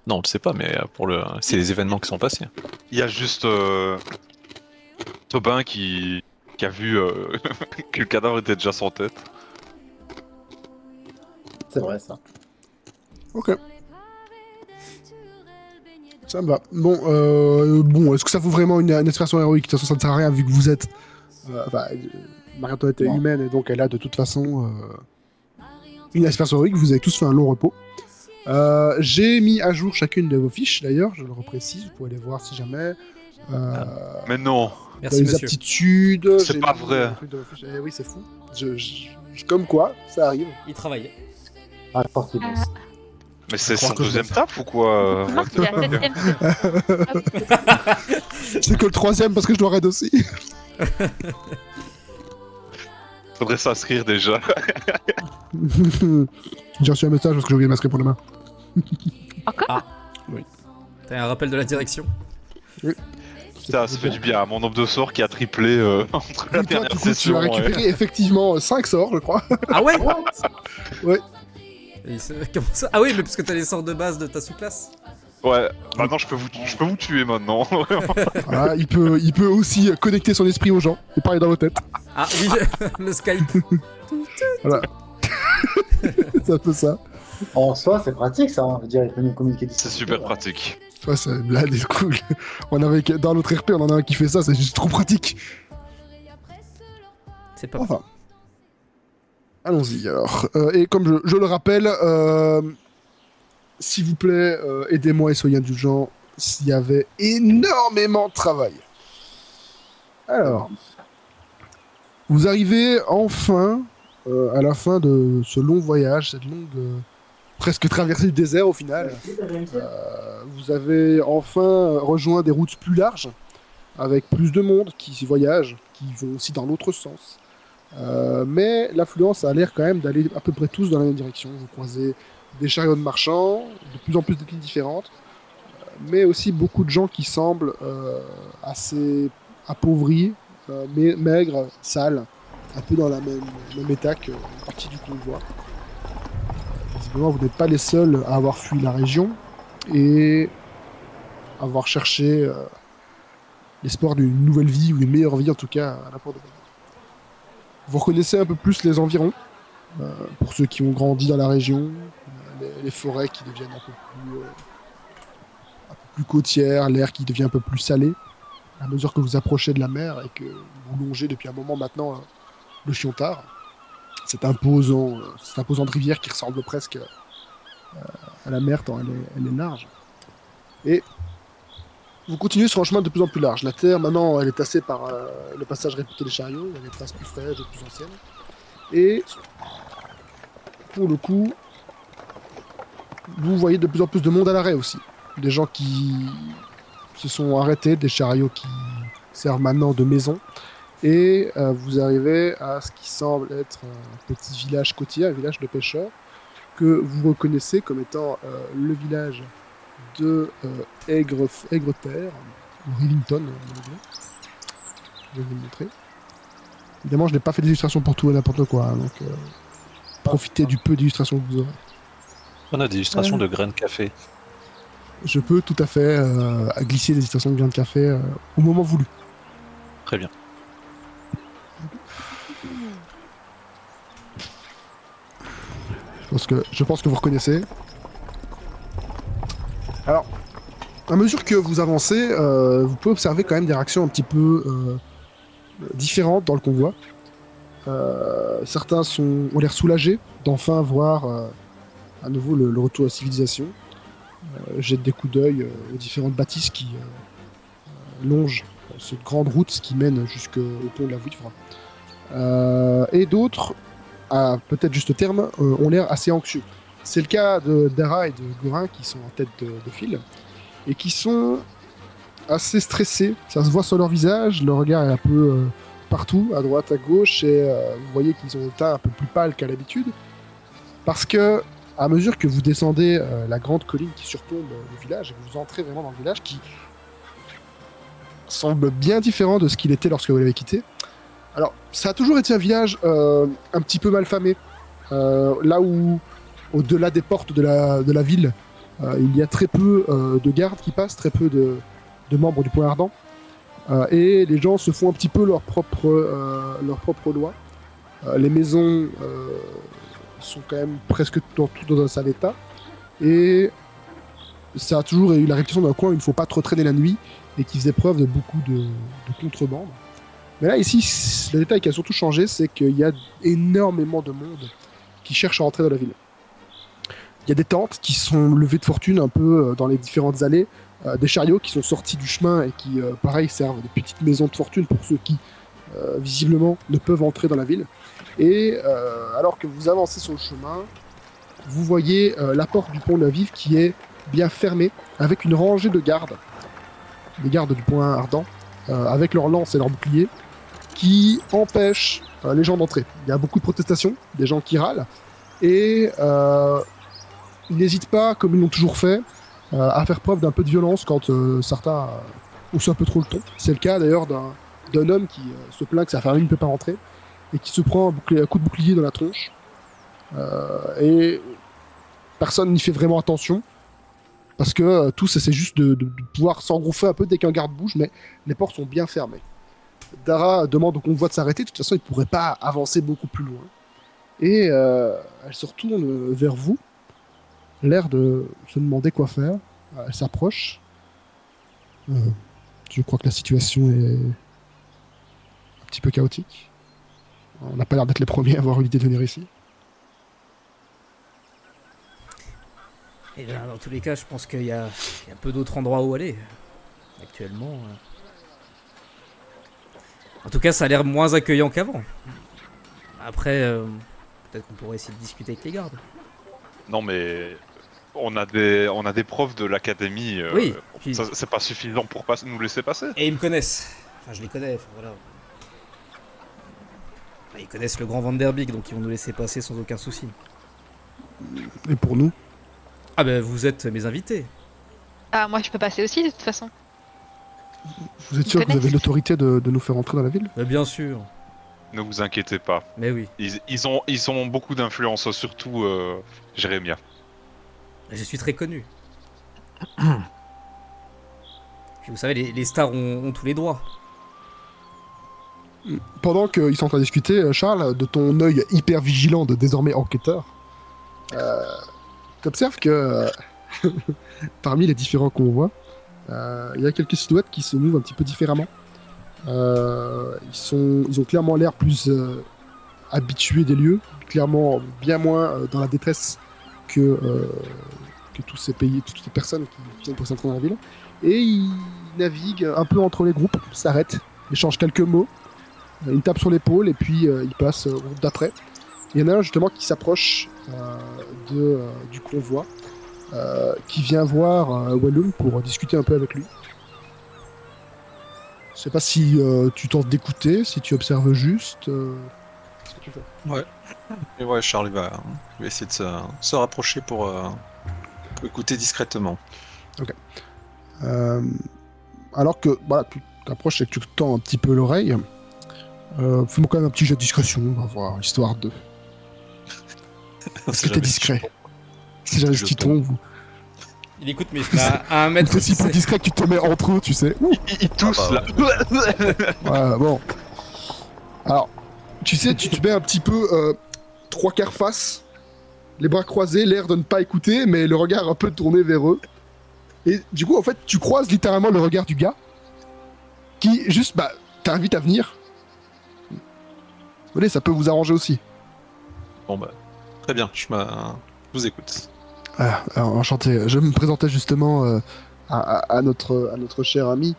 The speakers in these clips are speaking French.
Non, on le sait pas, mais c'est les événements qui sont passés. Il y a juste Tobin qui a vu que le cadavre était déjà sans tête. C'est vrai, ça. Ok, ça me va. Bon, est-ce que ça vaut vraiment une aspiration héroïque? De toute façon, ça ne sert à rien vu que vous êtes... Marie-Antoinette est Non. humaine et donc elle a de toute façon une aspiration héroïque. Vous avez tous fait un long repos. J'ai mis à jour chacune de vos fiches, d'ailleurs, je le reprécise, vous pouvez les voir si jamais. Mais non, Dans Merci, les monsieur. aptitudes... C'est j'ai pas mis vrai. un truc de vos fiches. Eh oui, c'est fou. Comme quoi, ça arrive. Il travaille. Ah, fort, il bosse. mais c'est crois son que je deuxième bosse. taf ou quoi Non, c'est la septième. C'est que le troisième parce que je dois raid aussi. Faudrait s'inscrire déjà. J'ai reçu un message parce que j'ai oublié de m'inscrire pour demain. T'as un rappel de la direction. Ça fait du bien à mon nombre de sorts qui a triplé entre la Et toi, dernière du coup, tu session. as récupéré effectivement 5 sorts, je crois. Ah ouais. Ouais. Comment ça? Ah oui, mais parce que t'as les sorts de base de ta sous-classe. Ouais, maintenant je peux vous tuer maintenant. Voilà, il peut aussi connecter son esprit aux gens et parler dans vos têtes. Ah oui, le Skype. Voilà. C'est un peu ça. En soi, c'est pratique, ça. On veut dire, il peut nous communiquer d'ici. C'est super pratique. Ouais, c'est une blague, c'est cool. Dans notre RP, on en a un qui fait ça, c'est juste trop pratique. C'est pas. Enfin. Allons-y alors. Et comme je le rappelle, s'il vous plaît, aidez-moi et soyez indulgents. S'il y avait énormément de travail. Alors, vous arrivez enfin à la fin de ce long voyage, cette longue presque traversée du désert au final. Vous avez enfin rejoint des routes plus larges, avec plus de monde qui y voyage, qui vont aussi dans l'autre sens. Mais l'affluence a l'air quand même d'aller à peu près tous dans la même direction. Vous croisez des chariots de marchands, de plus en plus d'ethnies différentes, mais aussi beaucoup de gens qui semblent assez appauvris, mais maigres, sales, un peu dans la même état qu'une partie du convoi. Visiblement, vous n'êtes pas les seuls à avoir fui la région et avoir cherché l'espoir d'une nouvelle vie ou d'une meilleure vie en tout cas à la porte de Vous reconnaissez un peu plus les environs, pour ceux qui ont grandi dans la région, les forêts qui deviennent un peu plus côtières, l'air qui devient un peu plus salé, à mesure que vous approchez de la mer et que vous longez depuis un moment maintenant le Chiontard, cette imposante rivière qui ressemble presque à la mer tant elle est large. Et vous continuez sur un chemin de plus en plus large. La terre, maintenant, elle est tassée par le passage réputé des chariots. Il y a des traces plus fraîches et plus anciennes. Et pour le coup, vous voyez de plus en plus de monde à l'arrêt aussi. Des gens qui se sont arrêtés, des chariots qui servent maintenant de maison. Et vous arrivez à ce qui semble être un petit village côtier, un village de pêcheurs, que vous reconnaissez comme étant le village de Aigre-Terre, ou Rivington en anglais. Je vais vous le montrer. Évidemment, je n'ai pas fait d'illustration pour tout et n'importe quoi, hein, donc profitez du peu d'illustrations que vous aurez. On a des illustrations de graines de café. Je peux tout à fait glisser des illustrations de grains de café au moment voulu. Très bien. Je pense que vous reconnaissez. Alors, à mesure que vous avancez, vous pouvez observer quand même des réactions un petit peu différentes dans le convoi. Certains ont l'air soulagés d'enfin voir à nouveau le retour à la civilisation. Jettent des coups d'œil aux différentes bâtisses qui longent cette grande route qui mène jusqu'au pont de la Vouivre. Et d'autres, à peut-être juste terme, ont l'air assez anxieux. C'est le cas d'Ara et de Gorin qui sont en tête de file et qui sont assez stressés. Ça se voit sur leur visage, leur regard est un peu partout, à droite, à gauche, et vous voyez qu'ils ont un teint un peu plus pâle qu'à l'habitude. Parce que, à mesure que vous descendez la grande colline qui surplombe le village, et que vous entrez vraiment dans le village qui semble bien différent de ce qu'il était lorsque vous l'avez quitté. Alors, ça a toujours été un village un petit peu malfamé. Là où, au-delà des portes de la ville, Il y a très peu de gardes qui passent, très peu de membres du Point Ardent. Et les gens se font un petit peu leur propre loi. Les maisons sont quand même presque toutes dans un sale état. Et ça a toujours eu la réputation d'un coin où il ne faut pas trop traîner la nuit et qui faisait preuve de beaucoup de contrebande. Mais là, ici, le détail qui a surtout changé, c'est qu'il y a énormément de monde qui cherche à rentrer dans la ville. Il y a des tentes qui sont levées de fortune un peu dans les différentes allées, des chariots qui sont sortis du chemin et qui, pareil, servent de petites maisons de fortune pour ceux qui, visiblement, ne peuvent entrer dans la ville. Et alors que vous avancez sur le chemin, vous voyez la porte du pont de la Vive qui est bien fermée, avec une rangée de gardes, des gardes du Point Ardent, avec leurs lances et leurs boucliers, qui empêchent les gens d'entrer. Il y a beaucoup de protestations, des gens qui râlent, et ils n'hésitent pas, comme ils l'ont toujours fait, à faire preuve d'un peu de violence quand certains haussent un peu trop le ton. C'est le cas d'ailleurs d'un homme qui se plaint que sa famille ne peut pas rentrer, et qui se prend un coup de bouclier dans la tronche. Et personne n'y fait vraiment attention, parce que tous essaient juste de pouvoir s'engouffrer un peu dès qu'un garde bouge, mais les portes sont bien fermées. Dara demande au convoi de s'arrêter, de toute façon il ne pourrait pas avancer beaucoup plus loin. Et elle se retourne vers vous, l'air de se demander quoi faire. Elle s'approche. Je crois que la situation est un petit peu chaotique. On n'a pas l'air d'être les premiers à avoir eu l'idée de venir ici. Et bien, dans tous les cas, je pense qu'il y a peu d'autres endroits où aller. Actuellement. En tout cas, ça a l'air moins accueillant qu'avant. Après, peut-être qu'on pourrait essayer de discuter avec les gardes. Non, mais on a des profs de l'académie. Oui. Puis... C'est pas suffisant pour nous laisser passer. Et ils me connaissent. Enfin, je les connais. Enfin, voilà. Ils connaissent le grand Vanderbeek, donc ils vont nous laisser passer sans aucun souci. Et pour nous? Ah ben, vous êtes mes invités. Ah, moi je peux passer aussi de toute façon. Vous êtes sûr que vous avez l'autorité de nous faire entrer dans la ville? Mais bien sûr. Ne vous inquiétez pas. Mais oui. Ils ont beaucoup d'influence, surtout Jérémia. Je suis très connu. Puis vous savez, les stars ont tous les droits. Pendant qu'ils sont en train de discuter, Charles, de ton œil hyper vigilant de désormais enquêteur, t'observes que parmi les différents convois, il y a quelques silhouettes qui se mouvent un petit peu différemment. Ils ont clairement l'air plus habitués des lieux, clairement bien moins dans la détresse que tous ces pays, toutes ces personnes qui viennent pour s'entrer dans la ville. Et ils naviguent un peu entre les groupes, s'arrêtent, échangent quelques mots, une tape sur l'épaule et puis ils passent au groupe d'après. Il y en a un justement qui s'approche du convoi, qui vient voir Wallum pour discuter un peu avec lui. Je sais pas si tu tentes d'écouter, si tu observes juste. Qu'est-ce que tu fais? Ouais. Et ouais, Charles il va essayer de se rapprocher pour écouter discrètement. Ok. Alors que voilà, tu t'approches et que tu tends un petit peu l'oreille, fais-moi quand même un petit jet de discrétion, on va voir, histoire de. Est-ce que t'es discret? Si jamais ce petit ton. Il écoute, mais à un mètre. C'est si peu discret que tu te mets entre eux, tu sais. Ils toussent là. Ouais, bon. Alors, tu sais, tu te mets un petit peu trois quarts face, les bras croisés, l'air de ne pas écouter, mais le regard un peu tourné vers eux. Et du coup, en fait, tu croises littéralement le regard du gars qui, juste, t'invite à venir. Vous voyez, ça peut vous arranger aussi. Bon bah, très bien, je vous écoute. Alors, enchanté. Je me présentais justement à notre cher ami.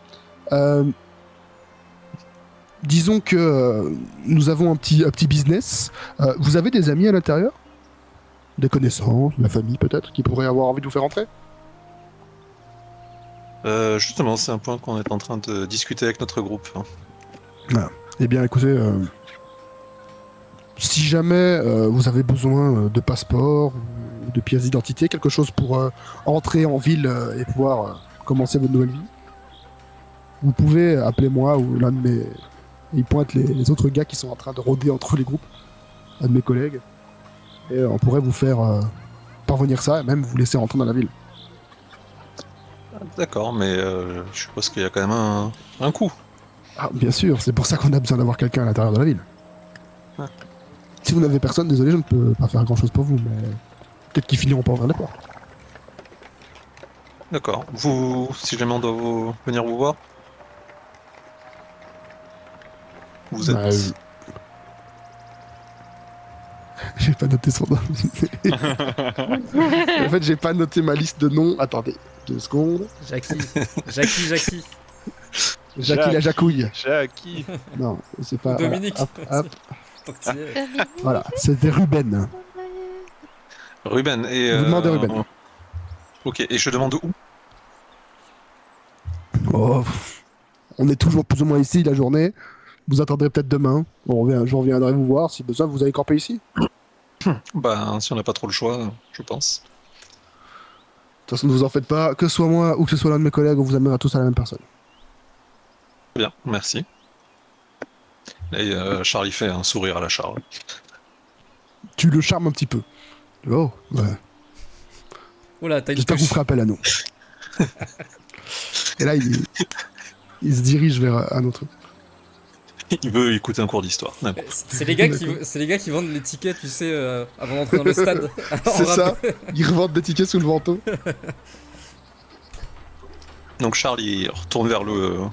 Disons que nous avons un petit business. Vous avez des amis à l'intérieur? Des connaissances, de la famille peut-être, qui pourraient avoir envie de vous faire entrer? Justement, c'est un point qu'on est en train de discuter avec notre groupe. Eh bien, écoutez, si jamais vous avez besoin de passeport ou de pièces d'identité, quelque chose pour entrer en ville et pouvoir commencer votre nouvelle vie, vous pouvez appeler moi ou l'un de mes... Il pointe les autres gars qui sont en train de rôder entre les groupes, un de mes collègues, et on pourrait vous faire parvenir ça et même vous laisser rentrer dans la ville. D'accord, mais je suppose qu'il y a quand même un coût. Ah, bien sûr, c'est pour ça qu'on a besoin d'avoir quelqu'un à l'intérieur de la ville. Ouais. Si vous n'avez personne, désolé, je ne peux pas faire grand chose pour vous, mais peut-être qu'ils finiront par ouvrir les portes. D'accord. Vous, si jamais on doit venir vous voir, vous êtes. Bah, j'ai pas noté son nom. En fait, j'ai pas noté ma liste de noms. Attendez, 2 secondes. Jackie. Jackie. Jackie la Jacouille. Jackie. Non, c'est pas. Dominique. Hop, hop. Tant que t'y es. Voilà, c'était Ruben. Ruben et. Vous demandez Ruben. Ok, et je demande où? Oh, pff. On est toujours plus ou moins ici la journée. Vous attendrez peut-être demain. Je reviendrai vous voir. Si besoin, vous allez camper ici. Bah, si on n'a pas trop le choix, je pense. De toute façon, ne vous en faites pas. Que ce soit moi ou que ce soit l'un de mes collègues, on vous amènera tous à la même personne. Très bien, merci. Et Charlie fait un sourire à la Charles. Tu le charmes un petit peu. Oh, ouais. Oula, t'as une J'espère que vous touche. ferez appel à nous. Et là, il se dirige vers un autre. Il veut écouter un cours d'histoire. D'accord. C'est les gars qui vendent les tickets, tu sais, avant d'entrer dans le stade. C'est ça. Ils revendent des tickets sous le manteau. Donc Charlie retourne vers le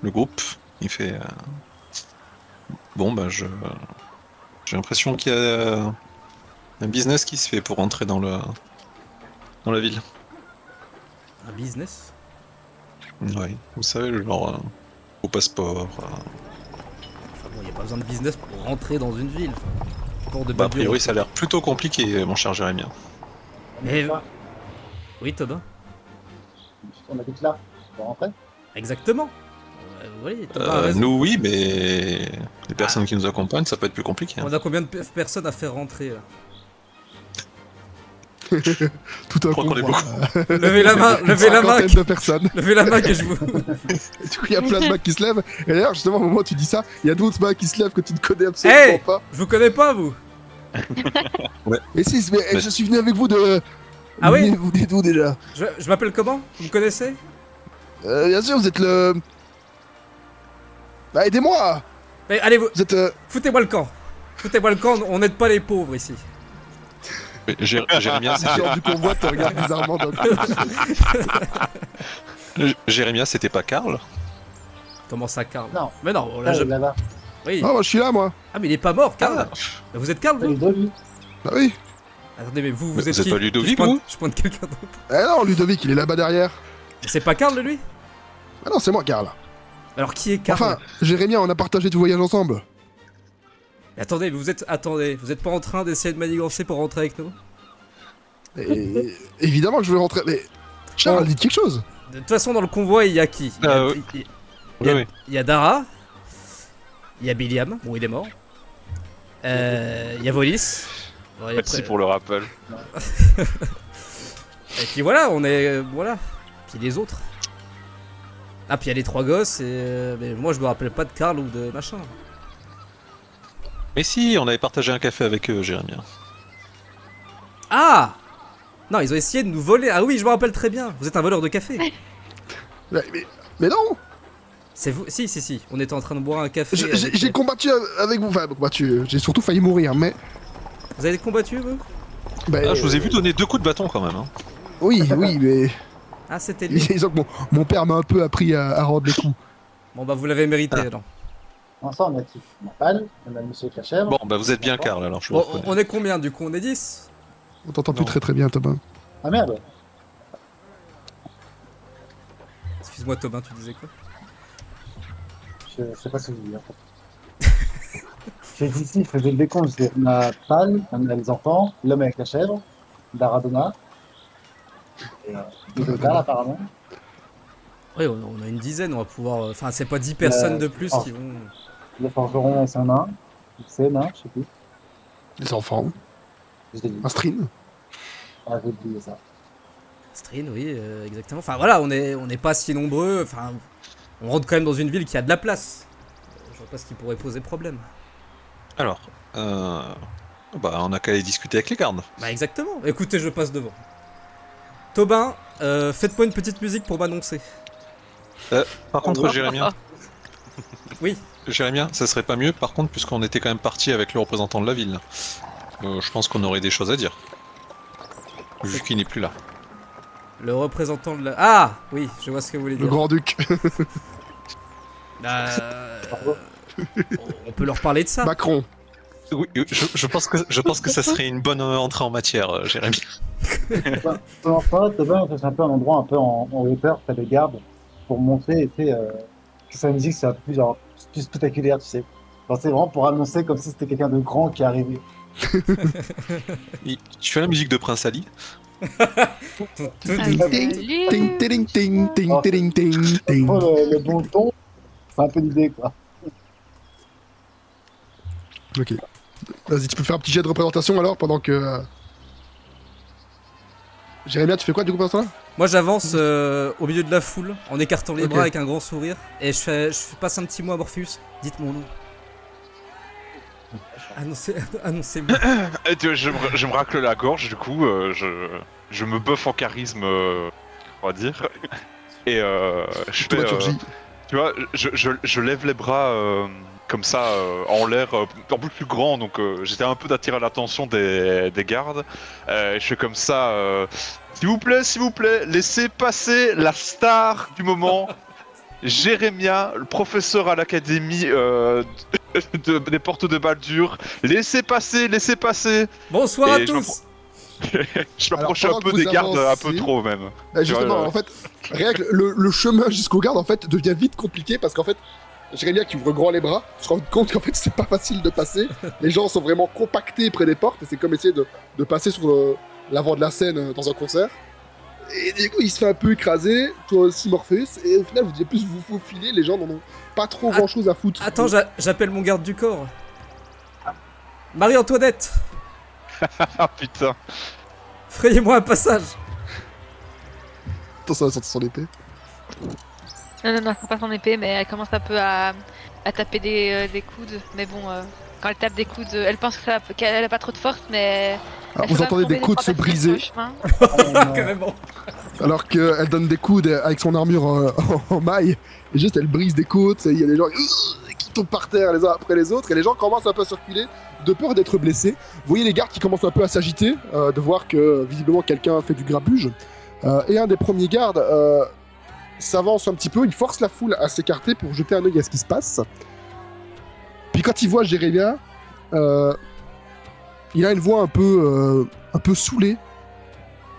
groupe. Il fait. Bon, bah, j'ai l'impression qu'il y a un business qui se fait pour entrer dans la ville. Un business. Oui, vous savez, le genre au passeport. Enfin bon, y a pas besoin de business pour rentrer dans une ville. Enfin, port de Bah, a Babylone. priori, ça a l'air plutôt compliqué, mon cher Jérémien. Mais... Oui, Thomas. On habite là, on va rentrer. Exactement. Oui, Thomas a raison. Nous, oui, mais les personnes qui nous accompagnent, ça peut être plus compliqué. Hein. On a combien de personnes à faire rentrer là? Tout un Je crois qu'on est convoi. Levez la main, levez la main, Cinquantaine de personnes. levez la main que je vous... Et du coup, il y a plein de mains qui se lèvent. Et d'ailleurs, justement, au moment où tu dis ça, il y a d'autres mains qui se lèvent que tu ne connais absolument Hey pas. Je vous connais pas, vous. Et si, mais je suis venu avec vous de. Ah oui Vous venez d'où déjà? Je m'appelle comment? Vous me connaissez? Bien sûr, vous êtes le. Bah, aidez-moi. Mais allez, vous... Vous êtes. foutez-moi le camp. Foutez-moi le camp, on n'aide pas les pauvres ici. Mais Jérémia, C'est genre du convoi, te regarde bizarrement. Donc... Jérémia, c'était pas Karl? Comment ça, Karl? Non. Mais non, on l'a Là, jamais... là-bas. Oui. Ah, moi, je suis là, moi. Ah, mais il est pas mort, Karl. Ah, Vous êtes Karl, C'est vous? Ludovic. Bah oui. Attendez, mais vous Mais êtes vous êtes qui? pas Ludovic, Je pointe- vous Je pointe quelqu'un d'autre. Eh non, Ludovic, il est là-bas derrière. C'est pas Karl, lui? Ah non, c'est moi, Karl. Alors, qui est Karl? Enfin, Jérémien, on a partagé tout voyage ensemble. Mais attendez, vous êtes... Attendez, vous êtes pas en train d'essayer de manigancer pour rentrer avec nous? Et évidemment que je veux rentrer. Mais. Charles, Oh. dites quelque chose. De toute façon, dans le convoi, il y a qui? Il y a, oui. il y a- Oui, oui. il y a Dara, il y a Billiam, bon il est mort. Il y a Volis. Bon, et Merci après- pour le rappel. Et puis voilà, on est... voilà. Puis les autres. Ah, puis il y a les 3 gosses, et... mais moi je me rappelle pas de Karl ou de machin. Mais si, on avait partagé un café avec eux, Jérémia. Ah! Non, ils ont essayé de nous voler. Ah oui, je me rappelle très bien. Vous êtes un voleur de café. Mais non. C'est vous... Si. On était en train de boire un café. J'ai avec- j'ai combattu avec vous. Enfin, combattu. J'ai surtout failli mourir, mais. Vous avez combattu, vous? Bah, Ah, je vous ai vu donner 2 coups de bâton quand même. Hein. Oui, mais. Ah, c'était lui. Disons que mon père m'a un peu appris à rendre les coups. Bon bah vous l'avez mérité, alors. Ensemble, on a qui? On a Pal, on a Monsieur avec la chèvre. Bon, bah vous êtes bien Karl alors, je vous Bon, reconnais. on est combien du coup? On est 10? On t'entend Non. plus très bien, Thomas. Ah merde. Excuse-moi Thomas, tu disais quoi? Je sais pas ce que je dis en fait. J'ai dit ici, je faisais le décompte. On a Pal, on a les enfants, l'homme avec la chèvre, Daradona. Et deux gars apparemment. Oui, on a une dizaine, on va pouvoir... Enfin, c'est pas 10 personnes de plus oh. qui vont... Le forgeron et son nain. C'est nain, je sais plus. Les enfants. Je l'ai dit. Un stream. Ah, j'ai oublié ça. Strine, oui, exactement. Enfin voilà, on est pas si nombreux. Enfin, on rentre quand même dans une ville qui a de la place. Je vois pas ce qui pourrait poser problème. Alors, bah on a qu'à aller discuter avec les gardes. Bah exactement. Écoutez, je passe devant. Tobin, faites-moi une petite musique pour m'annoncer. Par contre, Jérémien, Oui. Jérémien, ça serait pas mieux, par contre, puisqu'on était quand même parti avec le représentant de la ville. Je pense qu'on aurait des choses à dire. Vu qu'il n'est plus là. Le représentant de la... Ah oui, je vois ce que vous voulez Le dire. grand-duc. On peut leur parler de ça. Macron. Oui, je pense que ça serait une bonne entrée en matière, Jérémy. Pendant ça, c'est un peu un endroit un peu en hauteur, près des gardes, pour montrer tu sais, que sa musique c'est un peu plus spectaculaire, tu sais. Genre, c'est vraiment pour annoncer comme si c'était quelqu'un de grand qui arrivait. Tu fais la musique de Prince Ali? Ting, ting, ting, ting, ting, ting, ting, ting. Oh, le bon ton, c'est un peu l'idée quoi. Ok. Vas-y, tu peux faire un petit jet de représentation alors pendant que. Jérémia, tu fais quoi du coup pendant ce temps-là? Moi j'avance au milieu de la foule en écartant les Ok. bras avec un grand sourire et je passe un petit mot à Morpheus. Dites mon nom. Annoncez-moi. Et je me racle la gorge, du coup, je me buff en charisme, on va dire. Et je fais. Thaumaturgie. Tu vois, je lève les bras comme ça en l'air, un peu plus grand, donc j'étais un peu d'attirer l'attention des gardes. Je fais comme ça, s'il vous plaît, laissez passer la star du moment, Jérémia, le professeur à l'académie des portes de Baldur. Laissez passer. Bonsoir à Et je tous. Je m'approchais Alors, un peu pendant que des vous gardes, un avancez- peu trop même. Justement, Ouais. en fait, rien que le chemin jusqu'au garde en fait devient vite compliqué parce qu'en fait, Jérémia qui ouvre grand les bras, se rend compte qu'en fait c'est pas facile de passer. Les gens sont vraiment compactés près des portes et c'est comme essayer de passer sur l'avant de la scène dans un concert. Et du coup, il se fait un peu écraser, toi aussi Morpheus, et au final, vous devez plus vous faufiler, les gens n'en ont pas trop grand chose à foutre. Attends, j'appelle mon garde du corps. Marie-Antoinette, Ah putain. frayez-moi un passage. Attends, ça va sortir son épée. Non, c'est pas son épée, mais elle commence un peu à taper des coudes. Mais bon, quand elle tape des coudes, elle pense qu'elle a pas trop de force, mais. Alors, elle vous fait entendez tomber des coudes se 3 personnes briser, sur le chemin. Carrément. alors qu'elle donne des coups avec son armure en maille, et juste elle brise des côtes, et il y a des gens qui tombent par terre les uns après les autres, et les gens commencent un peu à circuler, de peur d'être blessés. Vous voyez les gardes qui commencent un peu à s'agiter, de voir que visiblement quelqu'un fait du grabuge, et un des premiers gardes s'avance un petit peu, il force la foule à s'écarter pour jeter un œil à ce qui se passe. Puis quand il voit Jérémia, il a une voix un peu saoulée.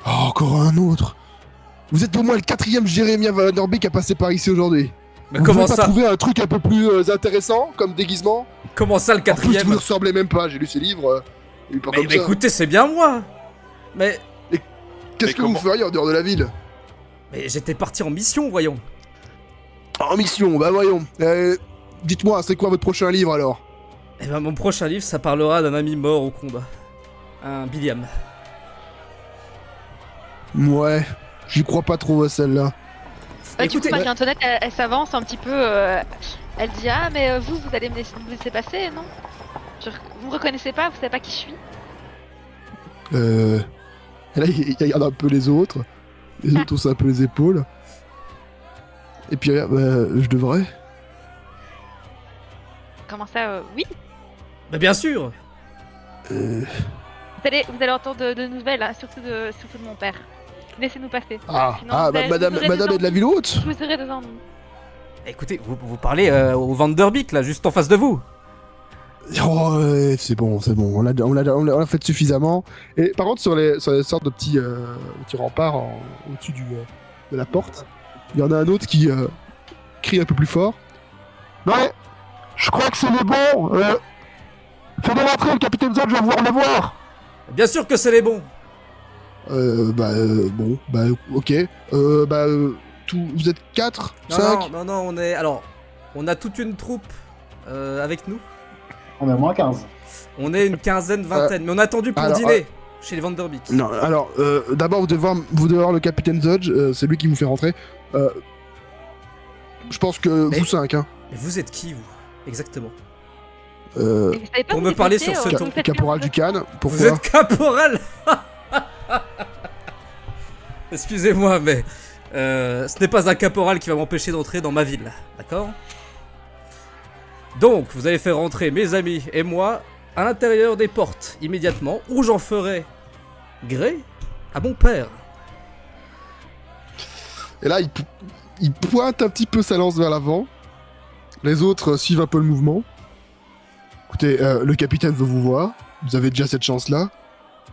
Oh, encore un autre. Vous êtes pour moi le 4e Jérémia Vanderbeek à passer par ici aujourd'hui. Mais Vous comment pouvez pas ça? trouver un truc un peu plus intéressant comme déguisement? Comment ça le En plus, quatrième? vous ne ressemblez même pas. J'ai lu ses livres. Il est pas Mais, comme mais ça. écoutez, c'est bien moi. Mais Qu'est-ce mais que vous comment- feriez en dehors de la ville? j'étais parti en mission, voyons. En mission, bah voyons. Dites-moi, c'est quoi votre prochain livre alors? Eh ben mon prochain livre, ça parlera d'un ami mort au combat. Un Billiam. Ouais, j'y crois pas trop à celle-là. Du coup, Écoutez, Marie-Antoinette, elle s'avance un petit peu. Elle dit ah, mais vous allez me laisser passer, non? Vous me reconnaissez pas? Vous savez pas qui je suis? Et là, il regarde un peu les autres. Les autres haussent un peu les épaules. Et puis, je devrais. Comment ça? Oui. bah bien sûr. Vous allez entendre de nouvelles, hein, surtout de mon père. Laissez-nous passer. Sinon, vous madame aurez est de la ville haute. Vous aurez des ennuis. Écoutez, vous parlez au Vanderbeek là, juste en face de vous. Oh, c'est bon. On l'a fait suffisamment. Et par contre, sur les sortes de petits remparts au-dessus de la porte, il y en a un autre qui crie un peu plus fort. Ouais, je crois que c'est les bons. Fais-le rentrer, le capitaine Zod, je vais vous revoir. Bien sûr que c'est les bons. Bon, ok. Vous êtes 4, 5. Non, on a toute une troupe avec nous. On est à moins 15. On est une quinzaine, vingtaine, mais on a attendu pour alors, dîner chez les Vanderbeek. Non, alors, d'abord, vous devez voir le capitaine Zodge, c'est lui qui vous fait rentrer. Je pense que Mais- vous 5, hein. Mais vous êtes qui, vous? Exactement. Et vous savez pas pour vous me parler dépêcher, sur ce vous ton, me faites Caporal peur. du Cannes, Vous pourquoi? êtes caporal. Excusez-moi, mais ce n'est pas un caporal qui va m'empêcher d'entrer dans ma ville, d'accord? Donc, vous allez faire rentrer mes amis et moi à l'intérieur des portes immédiatement, où j'en ferai gré à mon père. Et là, il pointe un petit peu sa lance vers l'avant. Les autres suivent un peu le mouvement. Écoutez, le capitaine veut vous voir. Vous avez déjà cette chance-là.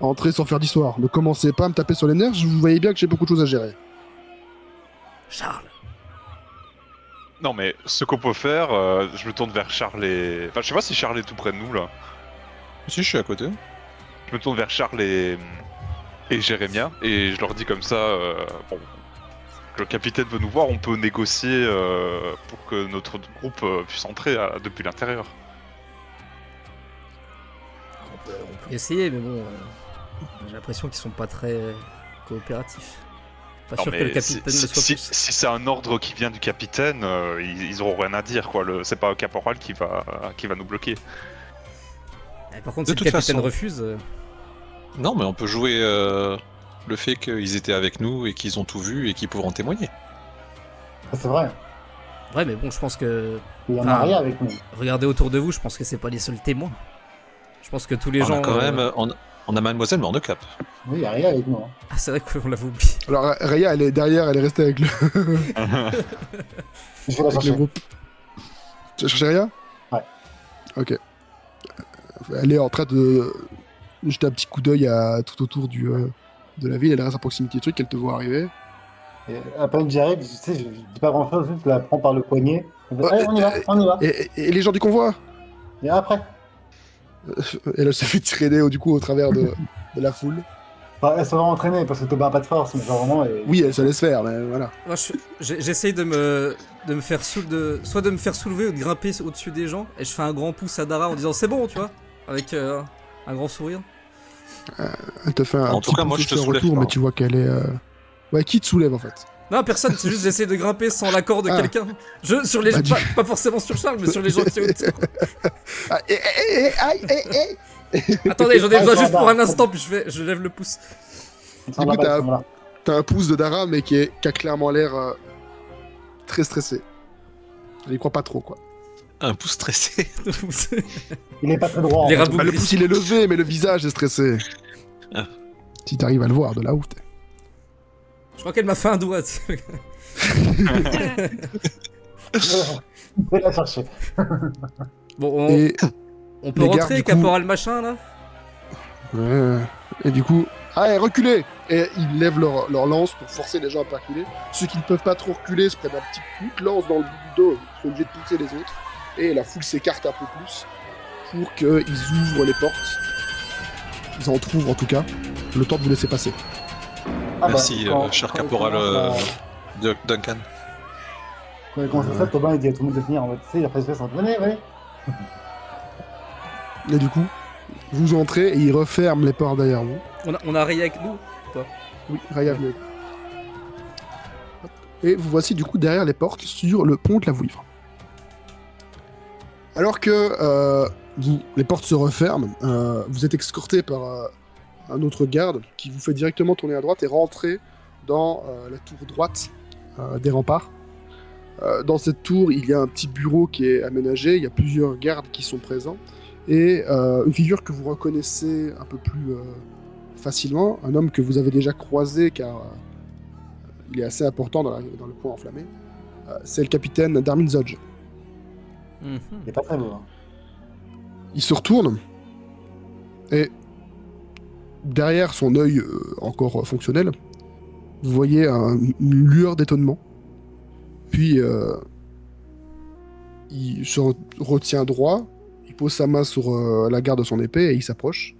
Entrez sans faire d'histoire. Ne commencez pas à me taper sur les nerfs. Vous voyez bien que j'ai beaucoup de choses à gérer. Charles. Non, mais ce qu'on peut faire, je me tourne vers Charles et... Enfin, je sais pas si Charles est tout près de nous, là. Si, je suis à côté. Je me tourne vers Charles et Jérémia, et je leur dis comme ça, bon, le capitaine veut nous voir, on peut négocier pour que notre groupe puisse entrer depuis l'intérieur. On peut essayer, mais bon, j'ai l'impression qu'ils sont pas très coopératifs. Pas Non, sûr que mais le capitaine le soit si plus. c'est un ordre qui vient du capitaine, ils auront rien à dire, quoi. C'est pas un caporal qui va nous bloquer. Par contre, De si toute le capitaine façon. refuse... Non, mais on peut jouer le fait qu'ils étaient avec nous et qu'ils ont tout vu et qu'ils pourront témoigner. Ça, c'est vrai. Ouais, mais bon, je pense que... Il y en a rien avec nous. Regardez autour de vous, je pense que c'est pas les seuls témoins. Je pense que tous les On gens... a quand même, on a Mademoiselle Mornecap. Oui, il y a rien avec nous. Hein. Ah, c'est vrai qu'on l'avait oublié. Alors, Raya, elle est derrière, elle est restée avec le, Je vais la avec le chercher. groupe. Tu as cherché Raya? Ouais. Ok. Elle est en train de jeter un petit coup d'œil tout autour de la ville. Elle reste à proximité du truc, elle te voit arriver. Et à peine j'y arrive, tu sais, je dis pas grand chose, juste je la prends par le poignet. Allez, on y va, on y va. Et les gens du convoi? Et après, Et là, elle se fait tirer du coup au travers de la foule. enfin, elle se va entraîner parce que Tobin a pas de force, mais genre vraiment. Oui, elle se laisse faire, mais voilà. Moi, j'essaye de me faire soit de me faire soulever ou de grimper au-dessus des gens, et je fais un grand pouce à Dara en disant c'est bon, tu vois, avec un grand sourire. Elle te fait un En petit tout cas, moi, pouce je te au soulève retour, pas. mais tu vois qu'elle est... Ouais, qui te soulève en fait? Non, personne, c'est juste j'essaie de grimper sans l'accord de Ah. quelqu'un. Sur les Bah, pas forcément sur Charles, mais sur les gens qui sont autour. Ah, aïe. Attendez, j'en ai besoin Ah, juste pour un bah, instant, puis je lève le pouce. Ils sont Du coup, là-bas, ils sont là. T'as un pouce de Dara, mais qui a clairement l'air très stressé. Elle y croit pas trop, quoi. Un pouce stressé. Il est pas très droit. Les en fait. rabougris. Bah, le pouce, il est levé, mais le visage est stressé. Ah. Si t'arrives à le voir de là où t'es. Je crois qu'elle m'a fait un doigt. tu sais. Je vais la chercher. Bon, Et, on peut les gardes, rentrer, du coup- caporal machin, là. et du coup... Allez, reculez! Et ils lèvent leur lance pour forcer les gens à pas reculer. Ceux qui ne peuvent pas trop reculer se prennent un petit coup de lance dans le bout du dos. Ils sont obligés de pousser les autres. Et la foule s'écarte un peu plus pour qu'ils ouvrent les portes. Ils en trouvent en tout cas. Le temps de vous laisser passer. Ah, Merci, quand- cher quand- caporal Duncan. Quand il commence ça, Tobin il dit à tout le monde de venir en mode, tu sais, il a fait espèce en venez, ouais. Et du coup, vous entrez et ils referment les portes derrière vous. On a Raya avec nous. Oui, Raya venez. Hop. Et vous voici du coup derrière les portes sur le pont de la Vouivre. Alors que les portes se referment, vous êtes escorté par un autre garde qui vous fait directement tourner à droite et rentrer dans la tour droite des remparts. Dans cette tour, il y a un petit bureau qui est aménagé, il y a plusieurs gardes qui sont présents, et une figure que vous reconnaissez un peu plus facilement, un homme que vous avez déjà croisé car il est assez important dans le point enflammé, c'est le capitaine Darmin Zodge. Mhm. Il est pas très beau. Hein. Il se retourne, et derrière son œil encore fonctionnel, vous voyez une lueur d'étonnement. Puis il se retient droit, il pose sa main sur la garde de son épée et il s'approche.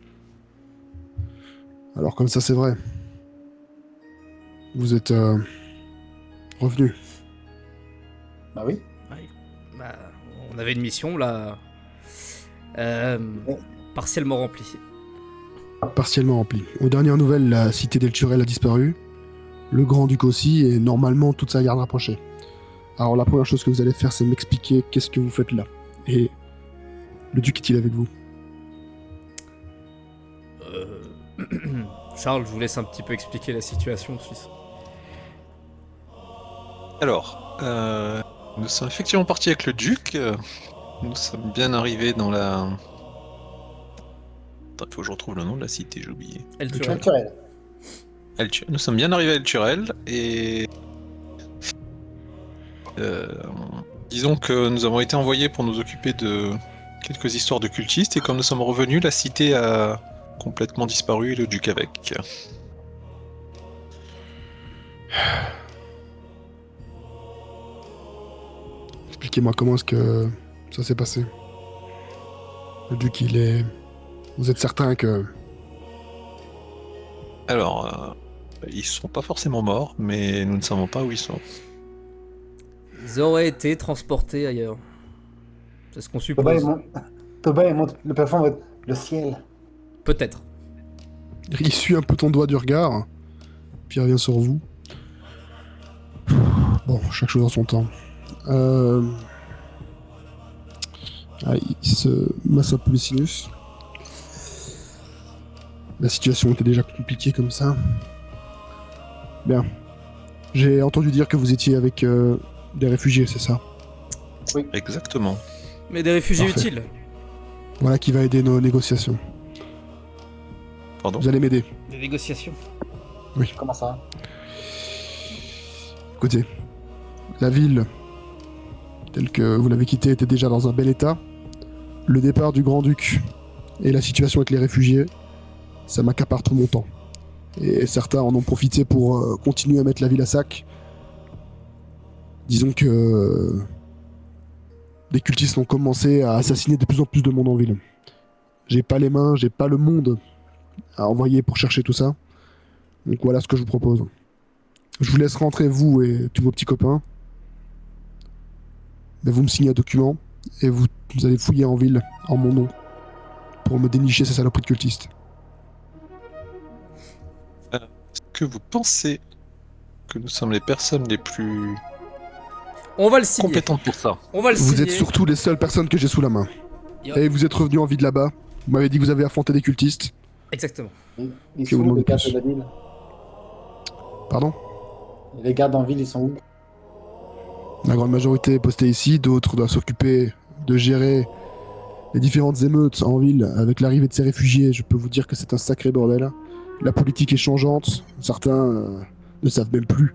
Alors comme ça c'est vrai. Vous êtes revenu. Bah oui. Bah, on avait une mission, là. Partiellement remplie. Partiellement rempli. Aux dernières nouvelles, la cité d'El Turel a disparu. Le grand-duc aussi, et normalement toute sa garde rapprochée. Alors la première chose que vous allez faire, c'est m'expliquer qu'est-ce que vous faites là. Et le duc est-il avec vous? Charles, je vous laisse un petit peu expliquer la situation, Suisse. Alors, nous sommes effectivement partis avec le duc. Nous sommes bien arrivés dans la... Attends, il faut que je retrouve le nom de la cité, j'ai oublié. Elle tuerait. Culturel. Nous sommes bien arrivés à El Turel et... disons que nous avons été envoyés pour nous occuper de quelques histoires de cultistes et quand nous sommes revenus, la cité a complètement disparu et le duc avec. Expliquez-moi comment est-ce que ça s'est passé. Le duc, il est... Vous êtes certain que... Alors, ils sont pas forcément morts, mais nous ne savons pas où ils sont. Ils auraient été transportés ailleurs. C'est ce qu'on Thomas, suppose. il monte le plafond avec le ciel. Peut-être. Il suit un peu ton doigt du regard, puis il revient sur vous. Bon, chaque chose en son temps. Il se masse un peu les sinus. La situation était déjà compliquée comme ça. Bien. J'ai entendu dire que vous étiez avec des réfugiés, c'est ça? Exactement. Mais des réfugiés Parfait. utiles. Voilà qui va aider nos négociations. Pardon. Vous allez m'aider. Des négociations. Comment ça? Écoutez, la ville, telle que vous l'avez quittée, était déjà dans un bel état. Le départ du Grand-Duc et la situation avec les réfugiés, ça m'accapare tout mon temps. Et certains en ont profité pour continuer à mettre la ville à sac. Disons que les cultistes ont commencé à assassiner de plus en plus de monde en ville. J'ai pas les mains, j'ai pas le monde à envoyer pour chercher tout ça. Donc voilà ce que je vous propose. Je vous laisse rentrer, vous et tous vos petits copains. Mais vous me signez un document et vous allez fouiller en ville en mon nom pour me dénicher ces saloperies de cultistes. Est-ce que vous pensez que nous sommes les personnes les plus On va le signer. compétentes pour ça? On va le Vous signer. êtes surtout les seules personnes que j'ai sous la main. Yo. Et vous êtes revenus en vie de là-bas. Vous m'avez dit que vous avez affronté des cultistes. Exactement. Ils Je sont vous où demande les gardes plus. de la ville? Pardon? Les gardes en ville, ils sont où? La grande majorité est postée ici, d'autres doivent s'occuper de gérer les différentes émeutes en ville. Avec l'arrivée de ces réfugiés, je peux vous dire que c'est un sacré bordel. La politique est changeante, certains ne savent même plus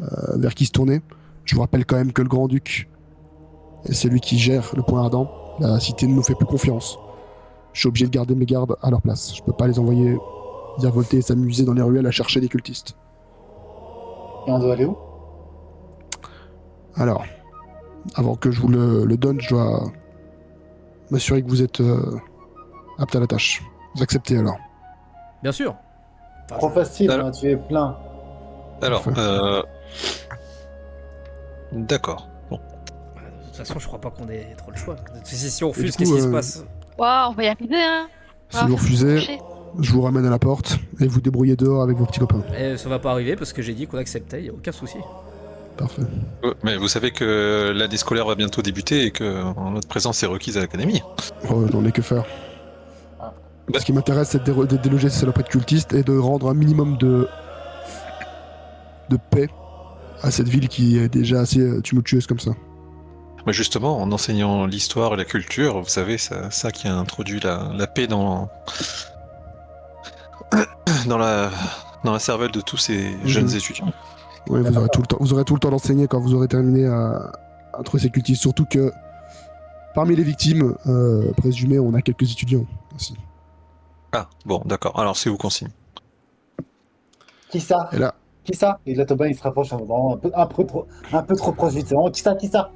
vers qui se tourner. Je vous rappelle quand même que le Grand-Duc est celui qui gère le point ardent. La cité ne nous fait plus confiance. Je suis obligé de garder mes gardes à leur place. Je peux pas les envoyer virevolter et s'amuser dans les ruelles à chercher des cultistes. Et on doit aller où? Alors, avant que je vous le donne, je dois m'assurer que vous êtes apte à la tâche. Vous acceptez alors. Bien sûr. Enfin, Trop facile, Alors- hein, tu es plein. Alors, Parfait. d'accord. Bon. de toute façon, je crois pas qu'on ait trop le choix. Si on Et refuse, du qu'est-ce coup, qui se passe? Waouh, on va y arriver, hein. Si vous refusez, Coucher. je vous ramène à la porte et vous débrouillez dehors avec vos petits copains. Eh, ça va pas arriver parce que j'ai dit qu'on acceptait, y a aucun souci. Parfait. Mais vous savez que l'année scolaire va bientôt débuter et que notre présence est requise à l'académie. Oh, j'en ai que faire. Ah. Ce qui m'intéresse, c'est de déloger ces saloperies de cultistes et de rendre un minimum de paix à cette ville qui est déjà assez tumultueuse comme ça. Mais justement, en enseignant l'histoire et la culture, vous savez, ça qui a introduit la paix dans la cervelle de tous ces jeunes étudiants. Oui, vous aurez tout le temps d'enseigner quand vous aurez terminé à trouver ces cultistes. Surtout que parmi les victimes présumées, on a quelques étudiants aussi. Ah, bon, d'accord. Alors, c'est vous consigne. Qui ça? Et là, Qui ça? Et là, Thomas, il se rapproche vraiment un peu trop proche du terrain. Qui ça? Qui ça?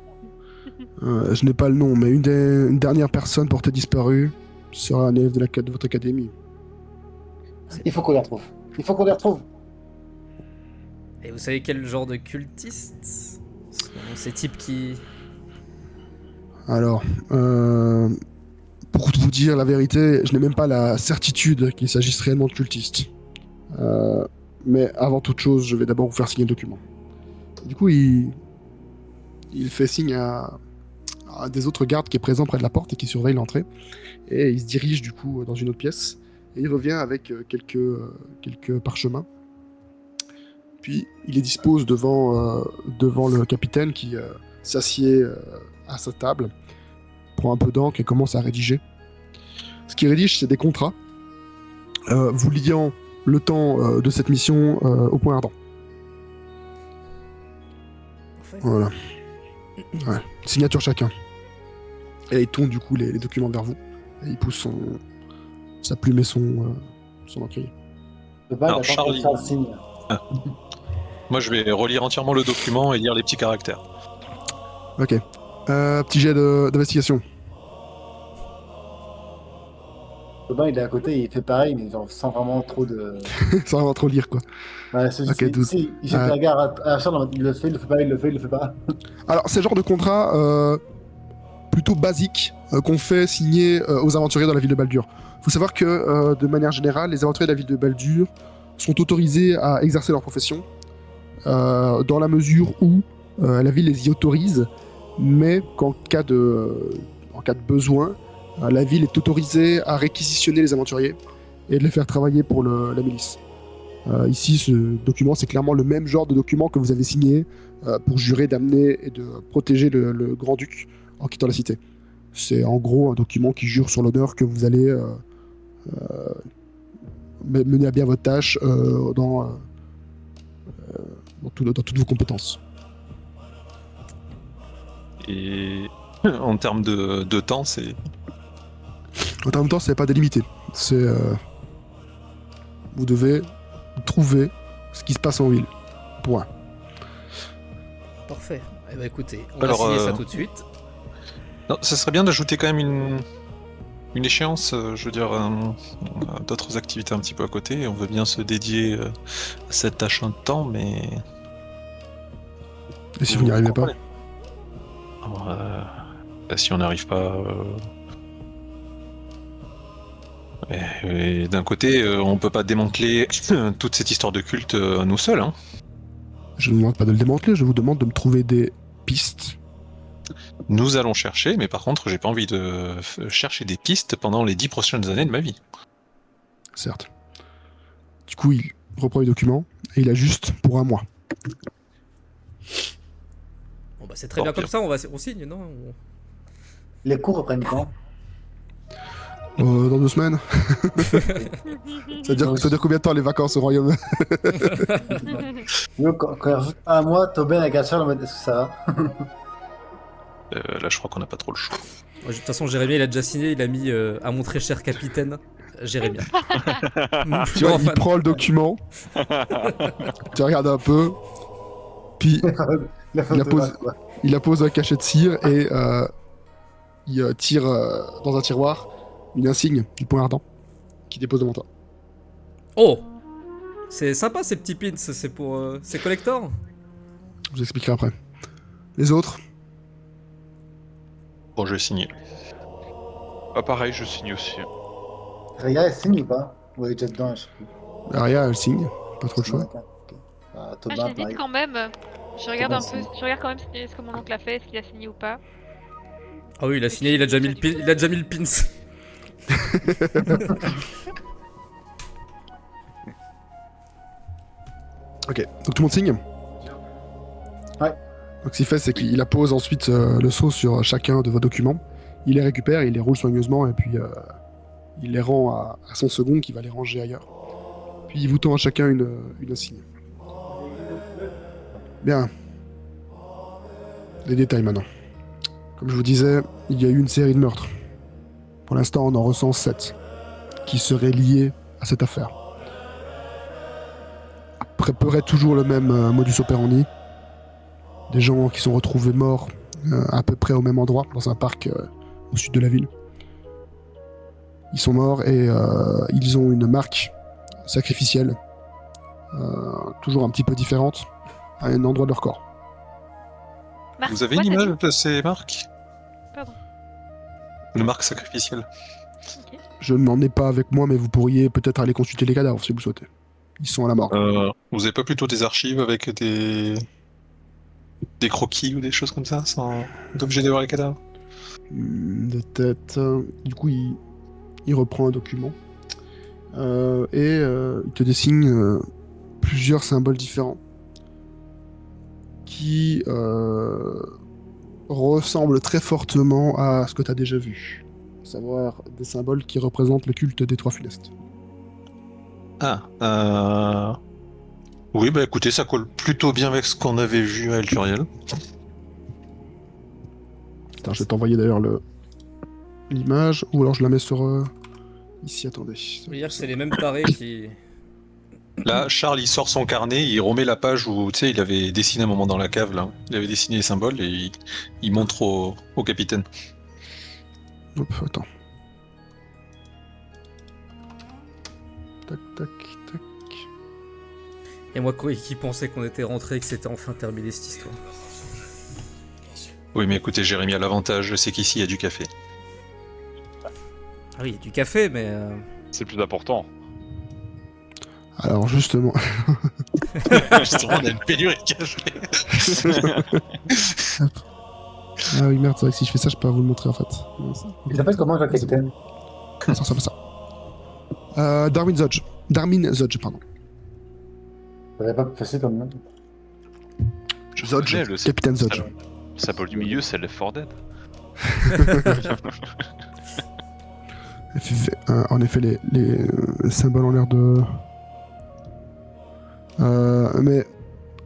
je n'ai pas le nom, mais une dernière personne portée disparue sera un élève de votre académie. Il faut qu'on les retrouve. Il faut qu'on les retrouve. Et vous savez quel genre de cultistes sont ces types qui... Alors, pour vous dire la vérité, je n'ai même pas la certitude qu'il s'agisse réellement de cultistes. Mais avant toute chose, je vais d'abord vous faire signer le document. Du coup, il fait signe à des autres gardes qui est présent près de la porte et qui surveillent l'entrée. Et il se dirige du coup dans une autre pièce. Et il revient avec quelques parchemins. Puis il les dispose devant le capitaine qui s'assied à sa table, prend un peu d'encre et commence à rédiger. Ce qu'il rédige, c'est des contrats, vous liant le temps de cette mission au point ardent. Parfait. Voilà. Ouais. Signature chacun. Et il tourne du coup les documents vers vous. Et il pousse sa plume et son encrier. Le bail Alors, attend que Charlie. Charles signe. Moi, je vais relire entièrement le document et lire les petits caractères. Ok. Petit jet d'investigation. Le bail, il est à côté, il fait pareil, mais genre, sans vraiment trop de. Sans vraiment trop lire, quoi. Ouais, c'est Ok, juste. douze. Il fait la gare à Charles, en mode, il le fait, il le fait pas, il le fait, il le fait pas. Alors, c'est le genre de contrat plutôt basique qu'on fait signer aux aventuriers dans la ville de Baldur. Faut savoir que, de manière générale, les aventuriers de la ville de Baldur sont autorisés à exercer leur profession dans la mesure où la ville les y autorise, mais qu'en cas de besoin, la ville est autorisée à réquisitionner les aventuriers et de les faire travailler pour la milice. Ici, ce document, c'est clairement le même genre de document que vous avez signé pour jurer d'amener et de protéger le grand-duc en quittant la cité. C'est en gros un document qui jure sur l'honneur que vous allez mener à bien votre tâche dans toutes vos compétences. Et en termes de temps, c'est. En termes de temps, c'est pas délimité. C'est vous devez trouver ce qui se passe en ville. Point. Parfait. Eh ben écoutez, on Alors, va signer ça tout de suite. Non, ça serait bien d'ajouter quand même une échéance, je veux dire, d'autres activités un petit peu à côté. On veut bien se dédier à cette tâche un temps, mais. Et si vous n'y arrivez pas? Alors, si on n'arrive pas. Et d'un côté, on peut pas démanteler toute cette histoire de culte nous seuls. Hein. Je ne vous demande pas de le démanteler, je vous demande de me trouver des pistes. Nous allons chercher, mais par contre, j'ai pas envie de chercher des pistes pendant les 10 prochaines années de ma vie. Certes. Du coup, il reprend les documents et il ajuste pour un mois. Bon bah c'est très bien comme ça, on signe, non? Les cours reprennent quand? Dans 2 semaines. Ça veut dire combien de temps les vacances au royaume? Yo, quand il rajoute un mois, Tobin avec Charles, en mode, est-ce que ça va? Là, je crois qu'on n'a pas trop le choix. De toute façon, Jérémy, il a déjà signé, il a mis à mon très cher capitaine, Jérémy. Tu vois, il prend le document, tu regardes un peu, puis La photo, il la pose un cachet de cire et il tire dans un tiroir une insigne du point ardent qui dépose devant toi. Oh! C'est sympa ces petits pins, c'est pour... c'est collector? Je vous expliquerai après. Les autres? Bon, je vais signer. Ah, pareil, je signe aussi. Raya, elle signe ou pas? Ou elle est déjà dedans, je sais plus. Aria, elle signe, pas trop le choix. Ok. Ah, Ah, Tobin, j'hésite pareil. quand même. Je regarde un Tobin, peu, je regarde quand même ce que mon oncle a fait, est-ce qu'il a signé ou pas. Ah oui, il a signé, il a déjà mis le pins. Ok, donc tout le monde signe? Ouais. Donc ce qu'il fait, c'est qu'il appose ensuite le sceau sur chacun de vos documents. Il les récupère, il les roule soigneusement et puis il les rend à son second qui va les ranger ailleurs. Puis il vous tend à chacun une insigne. Bien. Les détails maintenant. Comme je vous disais, il y a eu une série de meurtres. Pour l'instant, on en recense 7 qui seraient liés à cette affaire. Préparait toujours le même modus operandi. Des gens qui sont retrouvés morts à peu près au même endroit, dans un parc au sud de la ville. Ils sont morts et ils ont une marque sacrificielle, toujours un petit peu différente, à un endroit de leur corps. Marc, Vous avez quoi, une t'as image dit de ces marques? Pardon. Une marque sacrificielle. Ok. Je n'en ai pas avec moi, mais vous pourriez peut-être aller consulter les cadavres si vous le souhaitez. Ils sont à la morgue. Vous avez pas plutôt des archives avec des croquis ou des choses comme ça, sans d'objets de voir les cadavres? De tête. Du coup, il reprend un document et il te dessine plusieurs symboles différents qui ressemblent très fortement à ce que tu as déjà vu. À savoir des symboles qui représentent le culte des trois funestes. Oui, bah écoutez, ça colle plutôt bien avec ce qu'on avait vu à Elturiel. Attends, je vais t'envoyer d'ailleurs l'image, ou alors je la mets sur... Ici, attendez. Je veux dire que c'est les mêmes tarés qui... Là, Charles, il sort son carnet, il remet la page où, tu sais, il avait dessiné un moment dans la cave, là. Il avait dessiné les symboles et il montre au capitaine. Hop, attends. Tac, tac, tac. Et moi qui pensais qu'on était rentré et que c'était enfin terminé cette histoire. Oui, mais écoutez, Jérémy a l'avantage, c'est qu'ici, il y a du café. Ah oui, il y a du café, mais... C'est le plus important. Alors justement... Justement, on a une pénurie de café. Ah oui, merde, c'est vrai que si je fais ça, je peux pas vous le montrer en fait. Non, ça... Il s'appelle comment, le capitaine? Ça ressemble à ça. Darwin Zodge. Darmin Zodge, pardon. Ça pas facile comme nom. Zodge, connais le- capitaine Zodge. Le symbole du milieu, c'est Left 4 Dead. En effet, les symboles ont l'air de... mais...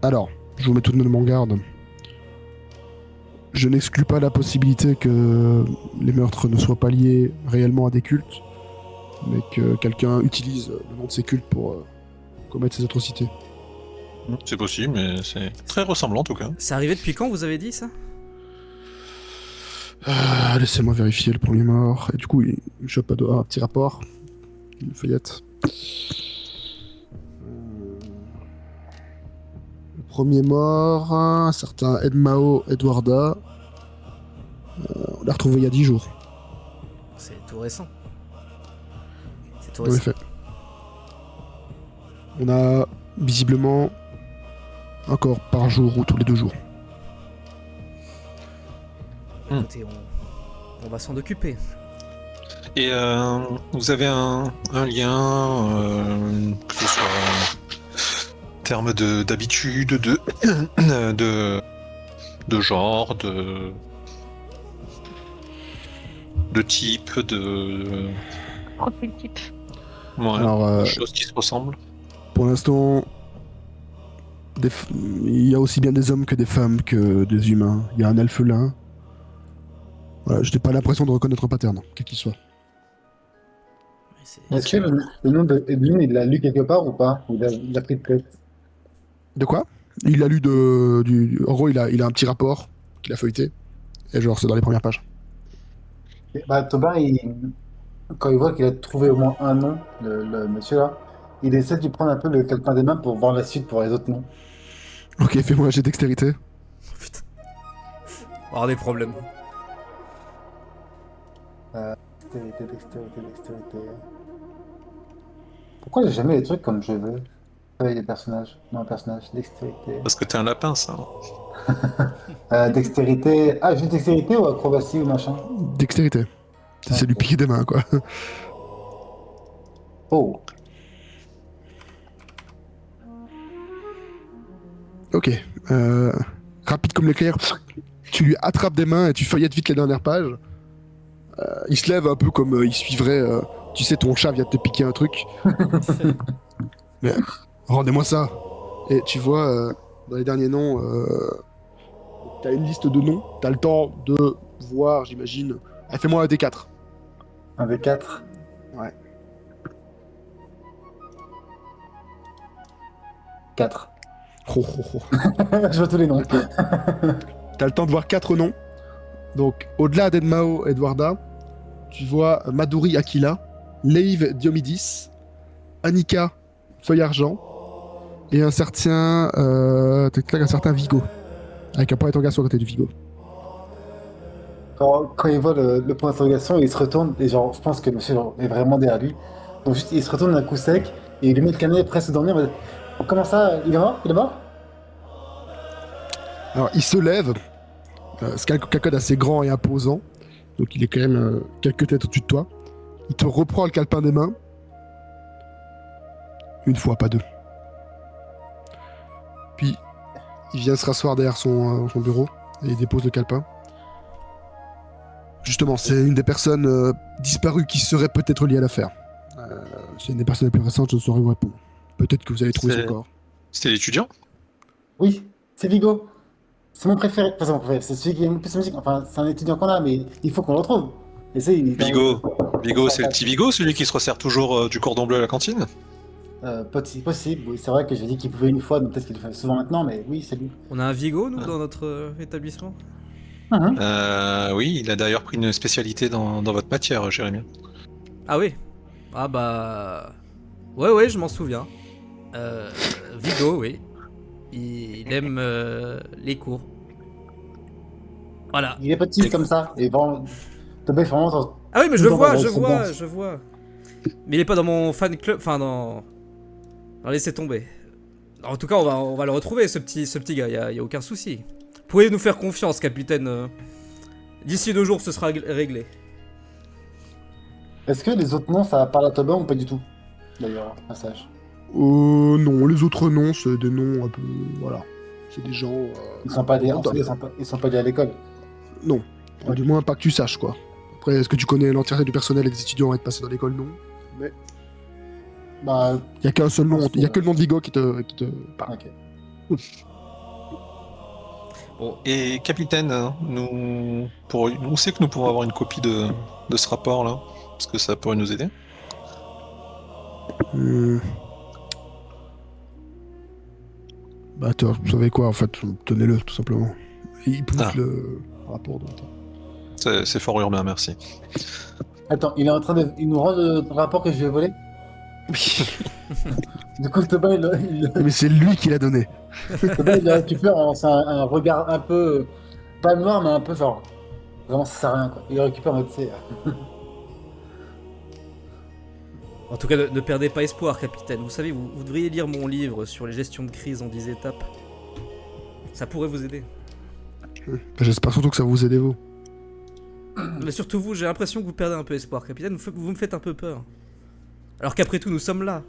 Alors, je vous mets tout de même en garde. Je n'exclus pas la possibilité que les meurtres ne soient pas liés réellement à des cultes, mais que quelqu'un utilise le nom de ces cultes pour commettre ces atrocités. C'est possible, mais c'est très ressemblant en tout cas. C'est arrivé depuis quand, vous avez dit, ça? Laissez-moi vérifier le premier mort. Et du coup, il chope un petit rapport. Une feuillette. Le premier mort, un certain Edmao Edwarda. On l'a retrouvé il y a 10 jours. C'est tout récent. C'est tout En récent. effet. On a visiblement encore par jour ou tous les 2 jours. Écoutez, on va s'en occuper. Et vous avez un lien, que ce soit en termes d'habitude, de genre, de type, de Profil type. ouais, Alors, de choses qui se ressemblent. pour l'instant, il y a aussi bien des hommes que des femmes que des humains. Il y a un elfelin. Voilà, je n'ai pas l'impression de reconnaître un pattern, quel qu'il soit. Mais c'est- Est-ce que le nom de Edwin, il l'a lu quelque part ou pas? Ou il a pris de tête? De quoi? Il a lu En gros, il a un petit rapport qu'il a feuilleté. Et genre, c'est dans les premières pages. Bah, Thomas, quand il voit qu'il a trouvé au moins un nom, le monsieur là, il essaie de lui prendre un peu le calepin des mains pour voir la suite pour les autres noms. Ok, fais-moi un jet dextérité. Oh, putain. On va avoir des problèmes. Dextérité. Pourquoi j'ai jamais les trucs comme je veux? Des personnages. Non, un personnage. Dextérité. Parce que t'es un lapin, ça. Dextérité. Ah, juste dextérité ou acrobatie ou machin? Dextérité. C'est lui piquer des mains, quoi. Oh. Ok. Rapide comme l'éclair. Tu lui attrapes des mains et tu feuillettes vite les dernières pages. Il se lève un peu comme il suivrait... tu sais, ton chat vient de te piquer un truc. Mais rendez-moi ça. Et tu vois, dans les derniers noms, t'as une liste de noms. T'as le temps de voir, j'imagine. Ah, fais-moi un D4. Un V4. Ouais. 4. Oh, oh, oh. Je vois tous les noms. T'as le temps de voir 4 noms. Donc, au-delà d'Edmao Edwarda, tu vois Maduri Aquila, Leiv Diomidis, Annika Feuille Argent et un certain Vigo. Avec un point d'interrogation à côté du Vigo. Quand il voit le point d'interrogation, il se retourne et genre, je pense que monsieur genre, est vraiment derrière lui. Donc juste, il se retourne d'un coup sec et il lui met le canet presque dormir. Mais... Comment ça? Il est mort? Il est mort? Alors, il se lève. C'est quelqu'un d'assez grand et imposant. Donc, il est quand même quelques têtes au-dessus de toi. Il te reprend le calepin des mains. Une fois, pas deux. Puis, Il vient se rasseoir derrière son bureau et il dépose le calepin. Justement, c'est une des personnes disparues qui serait peut-être liée à l'affaire. C'est une des personnes les plus récentes, je ne saurais vous répondre. Peut-être que vous avez trouvé son corps. C'était l'étudiant? Oui, c'est Vigo. C'est mon préféré. Enfin, c'est mon préféré. C'est celui qui aime le plus la musique. Enfin, c'est un étudiant qu'on a, mais il faut qu'on le retrouve. Et c'est Vigo. Vigo, c'est le petit Vigo, celui qui se resserre toujours du cordon bleu à la cantine? Possible. Oui, c'est vrai que j'ai dit qu'il pouvait une fois, donc peut-être qu'il le fait souvent maintenant, mais oui, c'est lui. On a un Vigo, nous, dans notre établissement? Mhm. Oui, il a d'ailleurs pris une spécialité dans votre matière, Jérémy. Ah oui. Ah bah... Ouais, je m'en souviens. Vigo, oui. Il aime les cours. Voilà. Il est petit comme ça. Et vraiment, Tobey, vraiment. Ah oui, mais Tout je dans vois, la je vois, descendance. je vois. Mais il est pas dans mon fan club, enfin dans... laissez tomber. En tout cas, on va le retrouver, ce petit gars, y a aucun souci. Vous pouvez nous faire confiance, capitaine. D'ici 2 jours, ce sera réglé. Est-ce que les autres noms, ça parle à Tobey ou pas du tout? D'ailleurs, passage. Non, les autres noms, c'est des noms un peu... Voilà. C'est des gens... Ils sont pas des, dans- ils sont pas allés à l'école. Non. Ok. Du moins, pas que tu saches, quoi. Après, est-ce que tu connais l'entièreté du personnel et des étudiants à être passés dans l'école? Non. Mais Bah, il y a qu'un seul nom, il y a que le nom de Vigo qui te parle. ok. Bon, Et capitaine, on sait que nous pourrons avoir une copie de ce rapport-là, parce que ça pourrait nous aider. Bah, toi, vous savez quoi, en fait, tenez-le, tout simplement. Et il pousse Ah. le rapport. Donc. C'est fort urbain, merci. Attends, il est en train de. Il nous rend le rapport que je lui ai volé? Du coup, Tobey, Mais c'est lui qui l'a donné. Tobey, il le récupère en c'est un regard un peu. Pas noir, mais un peu genre. Vraiment, ça sert à rien, quoi. Il le récupère en mode, tu sais. en tout cas, ne perdez pas espoir, capitaine. Vous savez, vous devriez lire mon livre sur les gestions de crise en 10 étapes. Ça pourrait vous aider. J'espère surtout que ça vous aide, vous. Mais surtout vous, j'ai l'impression que vous perdez un peu espoir, capitaine. Vous me faites un peu peur. Alors qu'après tout, nous sommes là.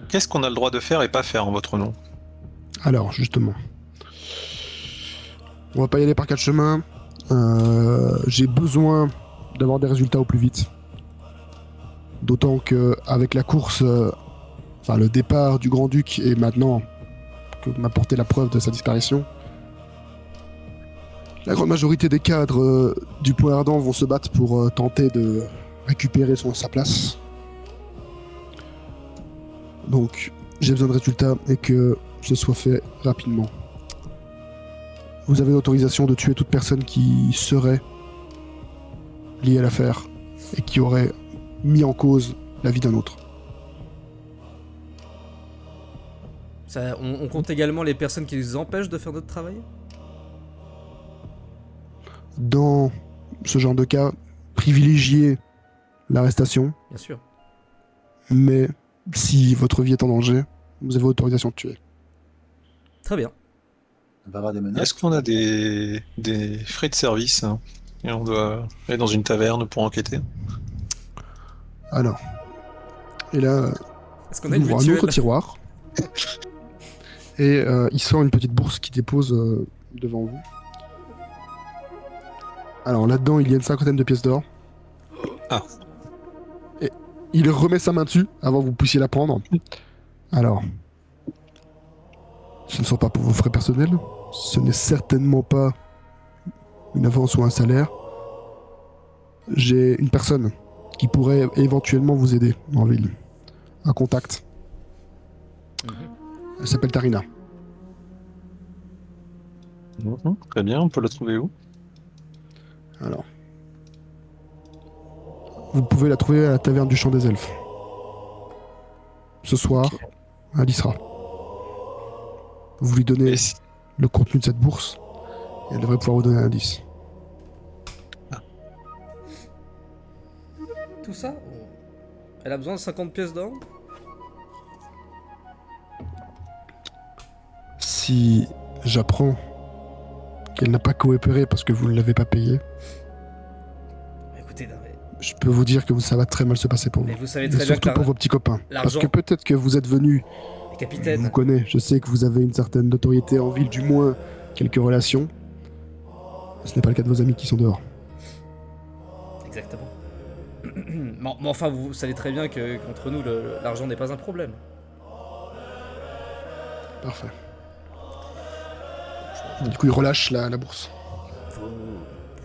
Qu'est-ce qu'on a le droit de faire et pas faire en votre nom? Alors, justement. On va pas y aller par 4 chemins. J'ai besoin d'avoir des résultats au plus vite. D'autant que avec la course, enfin le départ du Grand-Duc et maintenant que m'apporter la preuve de sa disparition, la grande majorité des cadres du Point Ardent vont se battre pour tenter de récupérer sa place. Donc j'ai besoin de résultats et que ce soit fait rapidement. Vous avez l'autorisation de tuer toute personne qui serait liée à l'affaire et qui aurait mis en cause la vie d'un autre. On compte également les personnes qui nous empêchent de faire notre travail? Dans ce genre de cas, privilégiez l'arrestation, Bien sûr. mais si votre vie est en danger, vous avez l'autorisation de tuer. Très bien. On va avoir des menaces. Est-ce qu'on a des frais de service, hein, et on doit aller dans une taverne pour enquêter? Alors, et là, Est-ce qu'on a il une ouvre un mutuelle? autre tiroir et il sort une petite bourse qui dépose devant vous. Alors là-dedans, il y a une 50aine de pièces d'or. Ah. Et il remet sa main dessus avant que vous puissiez la prendre. Alors, ce ne sont pas pour vos frais personnels. Ce n'est certainement pas une avance ou un salaire. J'ai une personne qui pourrait éventuellement vous aider en ville. Un contact. Elle s'appelle Tarina. Très bien, on peut la trouver où? Alors. Vous pouvez la trouver à la taverne du Champ des Elfes. Ce soir, à l'Isra. Vous lui donnez Et si- le contenu de cette bourse et elle devrait pouvoir vous donner un indice. Tout ça? Elle a besoin de 50 pièces d'or? Si j'apprends qu'elle n'a pas coopéré parce que vous ne l'avez pas payé, Écoutez, non, mais je peux vous dire que ça va très mal se passer pour vous. vous savez Et très bien surtout que pour vos petits copains. Parce l'argent- que peut-être que vous êtes venus Je Capitaine. vous connais, je sais que vous avez une certaine notoriété en ville, du moins quelques relations. Ce n'est pas le cas de vos amis qui sont dehors. Exactement. Mais enfin, vous savez très bien que qu'entre nous, l'argent n'est pas un problème. Parfait. Du coup, il relâche la bourse. Vous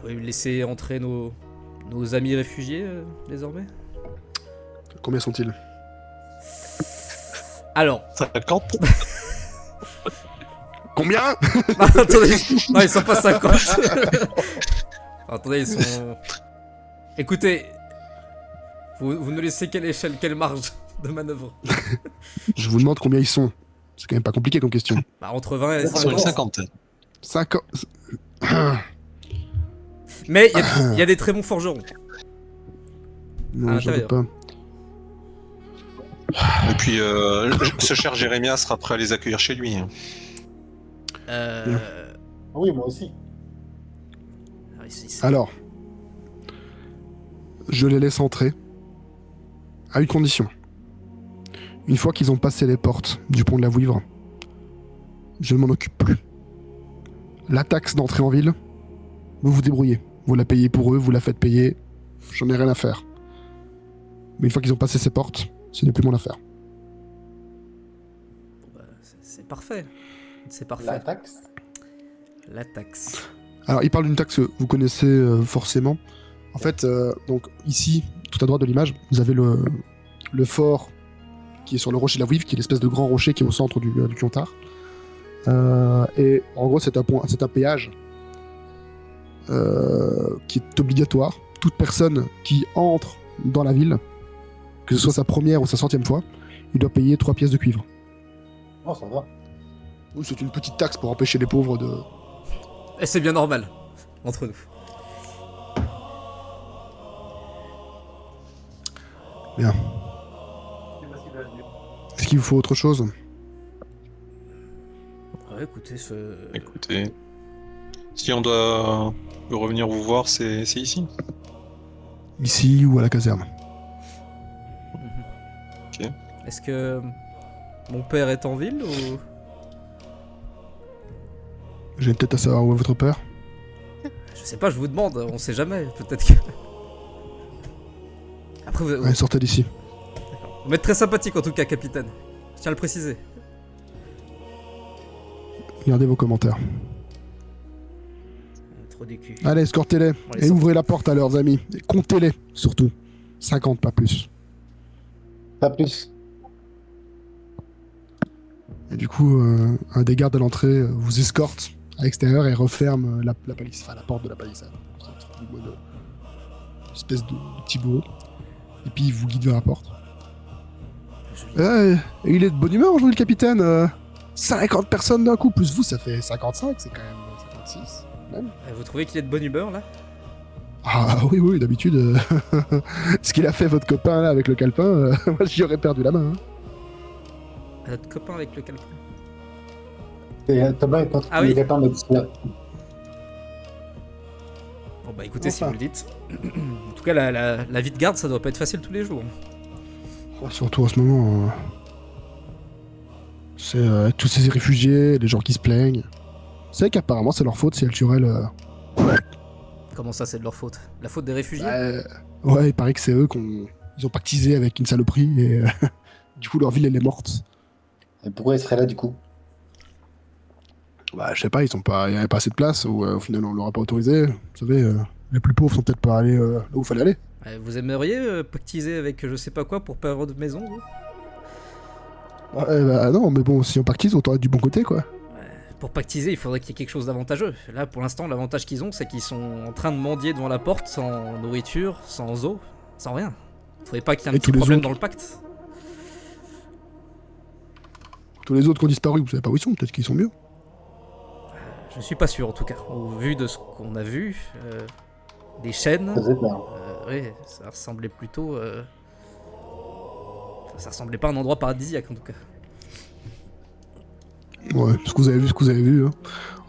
pouvez laisser entrer nos amis réfugiés désormais. Combien sont-ils? Alors, 50. Combien? non, attendez, non, ils sont pas 50. Attendez, ils sont. Écoutez, vous nous laissez quelle échelle, quelle marge de manœuvre? Je vous demande combien ils sont. C'est quand même pas compliqué comme question. Bah, entre 20 et Ils sont une 50. cinquantaine. 50. Mais il y a des très bons forgerons. Non, j'en doute pas. Et puis, ce cher Jérémia sera prêt à les accueillir chez lui. Oui, moi aussi. Alors, je les laisse entrer à une condition. Une fois qu'ils ont passé les portes du pont de la Vouivre, je ne m'en occupe plus. La taxe d'entrée en ville, vous vous débrouillez. Vous la payez pour eux, vous la faites payer. J'en ai rien à faire. Mais une fois qu'ils ont passé ces portes, ce n'est plus mon affaire. Bah, c'est parfait. C'est parfait. La taxe. La taxe. Alors, il parle d'une taxe que vous connaissez forcément. En fait, donc ici, tout à droite de l'image, vous avez le fort qui est sur le rocher de la Vouivre, qui est l'espèce de grand rocher qui est au centre du Kiontar. Et en gros, c'est un péage qui est obligatoire. Toute personne qui entre dans la ville, que ce soit sa première ou sa 100e fois, il doit payer 3 pièces de cuivre. Oh, ça va. Oui, c'est une petite taxe pour empêcher les pauvres de... Et c'est bien normal, entre nous. Bien. Est-ce qu'il vous faut autre chose? Ouais, écoutez, Écoutez, si on doit revenir vous voir, c'est ici. Ici ou à la caserne? Est-ce que mon père est en ville ou... J'ai peut-être à savoir où est votre père. Je sais pas, je vous demande, on sait jamais, peut-être que... Après, vous Ouais, sortez d'ici. êtes très sympathique en tout cas, capitaine. Je tiens à le préciser. Gardez vos commentaires. Trop du cul. Allez, escortez-les. les Et sort. ouvrez la porte à leurs amis. Et comptez-les, surtout. 50, pas plus. Pas plus. Et du coup, un des gardes à l'entrée vous escorte à l'extérieur et referme la palisse, enfin la porte de la palissade. Une espèce de petit bureau. Et puis il vous guide vers la porte. Il est de bonne humeur aujourd'hui, le capitaine. 50 personnes d'un coup, plus vous, ça fait 55, c'est quand même 56. Même. Vous trouvez qu'il est de bonne humeur là? Ah oui, d'habitude, ce qu'il a fait votre copain là avec le calepin, moi j'y aurais perdu la main. Hein. Notre copain avec le calepin. Et Thomas est pas Ah oui. il est pas en mode là. Bon bah écoutez, si Enfin. vous le dites. En tout cas, la vie de garde, ça doit pas être facile tous les jours. Surtout en ce moment, c'est tous ces réfugiés, les gens qui se plaignent. C'est vrai qu'apparemment c'est leur faute si Alturel... Comment ça, c'est de leur faute? La faute des réfugiés? Ouais, il paraît que c'est eux ils ont pactisé avec une saloperie et du coup leur ville elle est morte. Et pourquoi il serait là du coup? Bah je sais pas, il y avait pas assez de place ou au final on leur a pas autorisé. Vous savez, les plus pauvres sont peut-être pas allés là où il fallait aller. Vous aimeriez pactiser avec je sais pas quoi pour perdre de maison, vous? Ouais, bah non, mais bon, si on pactise, autant être du bon côté quoi. Pour pactiser, il faudrait qu'il y ait quelque chose d'avantageux. Là, pour l'instant, l'avantage qu'ils ont, c'est qu'ils sont en train de mendier devant la porte, sans nourriture, sans eau, sans rien. Faudrait pas qu'il y ait un Et petit tous les problème autres dans le pacte. Tous les autres qui ont disparu, vous savez pas où ils sont, peut-être qu'ils sont mieux. Je suis pas sûr, en tout cas. Au vu de ce qu'on a vu, des chaînes, Ça faisait peur. oui, ça ressemblait plutôt... Ça ressemblait pas à un endroit paradisiaque, en tout cas. Ouais, ce que vous avez vu, hein.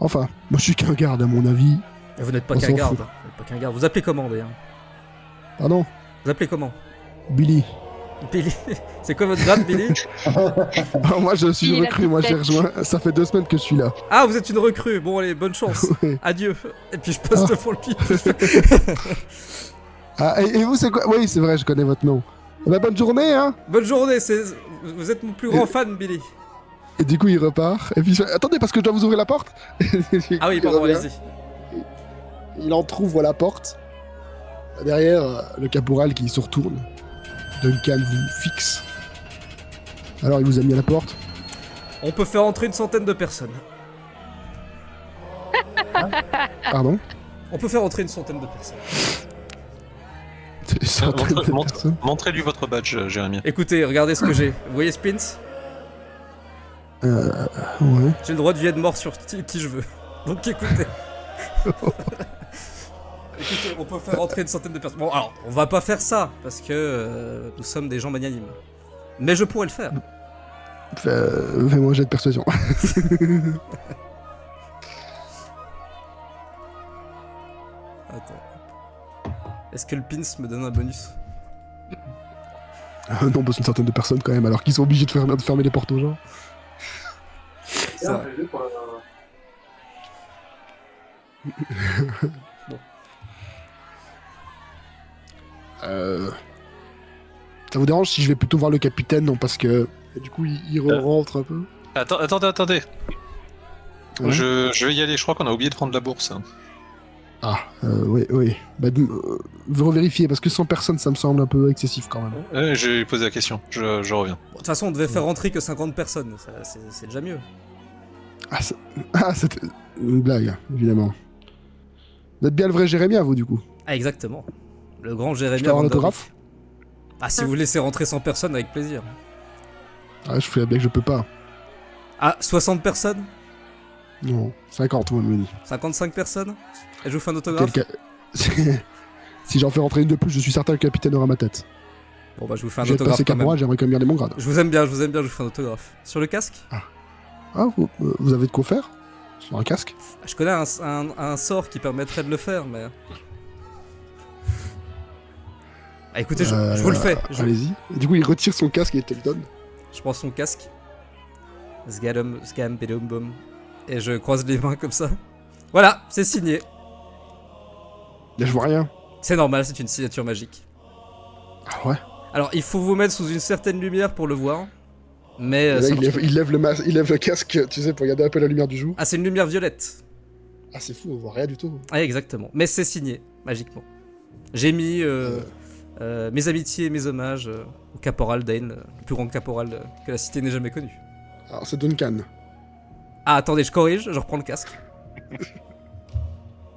Enfin, moi je suis qu'un garde à mon avis. Et vous n'êtes pas On qu'un s'en garde. fout. Vous n'êtes pas qu'un garde. Vous appelez comment, d'ailleurs? Pardon, Vous appelez comment? Billy. Billy, c'est quoi votre grade, Billy? Alors, moi, je suis Il a recrue, moi, j'ai toute tête. rejoint. Ça fait 2 semaines que je suis là. Ah, vous êtes une recrue. Bon, allez, bonne chance. Ouais. Adieu. Et puis je passe devant le pif. Ah, et vous, c'est quoi? Oui, c'est vrai, je connais votre nom. Bah, bonne journée, hein. Bonne journée, vous êtes mon plus grand fan, Billy. Et du coup, il repart. Et puis, attendez, parce que je dois vous ouvrir la porte. Ah oui, Il pardon, revient. allez-y. Il entrouvre la porte. Derrière, le caporal qui se retourne. Duncan vous fixe. Alors, il vous a mis à la porte. On peut faire entrer une centaine de personnes. Pardon. On peut faire entrer une centaine de personnes. C'est une centaine de personnes. Montrez-lui votre badge, Jérémy. Écoutez, regardez ce que j'ai. Vous voyez Spins? Ouais. J'ai le droit de vie et de mort sur qui je veux. Donc écoutez. Écoutez, on peut faire entrer une centaine de personnes. Bon, alors, on va pas faire ça, parce que nous sommes des gens magnanimes. Mais je pourrais le faire. Fais-moi un jet de persuasion. Attends. Est-ce que le pins me donne un bonus? Non, parce qu'une centaine de personnes quand même, alors qu'ils sont obligés de fermer les portes aux gens. Ça. Ça vous dérange si je vais plutôt voir le capitaine, non, parce que du coup il rentre un peu. Attendez. Ouais. Je vais y aller, je crois qu'on a oublié de prendre la bourse. Ah, oui. Bah, revérifier, parce que 100 personnes, ça me semble un peu excessif quand même. J'ai posé la question, je reviens. Bon, de toute façon, on devait faire rentrer que 50 personnes. C'est déjà mieux. C'était une blague, évidemment. Vous êtes bien le vrai Jérémy, vous, du coup. Ah, exactement. Le grand Je Jérémy. peux avoir un Van Der autographe? Beek. Ah, si vous laissez rentrer 100 personnes, avec plaisir. Ah, je fais la blague, je peux pas. Ah, 60 personnes? Non, 50, moi, me dit. 55 personnes? Et je vous fais un autographe? Si j'en fais rentrer une de plus, je suis certain que le capitaine aura ma tête. Bon, bah, je vous fais un Je vais autographe passer quand même. caporal, j'aimerais quand même garder mon grade. Je vous aime bien, je vous fais un autographe. Sur le casque? Ah, vous avez de quoi faire? Sur un casque? Je connais un sort qui permettrait de le faire, mais... Ah, écoutez, je vous le fais. Allez-y. Et du coup, il retire son casque et te le donne. Je prends son casque. Scam, bidum, boum. Et je croise les mains comme ça. Voilà, c'est signé. Là, je vois rien. C'est normal, c'est une signature magique. Ah ouais? Alors, il faut vous mettre sous une certaine lumière pour le voir. Mais... Et là, ça il, marche lève, pas. il lève le casque, tu sais, pour regarder un peu la lumière du jour. Ah, c'est une lumière violette. Ah, c'est fou, on voit rien du tout. Ah, exactement. Mais c'est signé, magiquement. J'ai mis mes amitiés et mes hommages au caporal Dane, le plus grand caporal que la cité n'ait jamais connu. Alors, c'est Duncan. Ah, attendez, je corrige, je reprends le casque.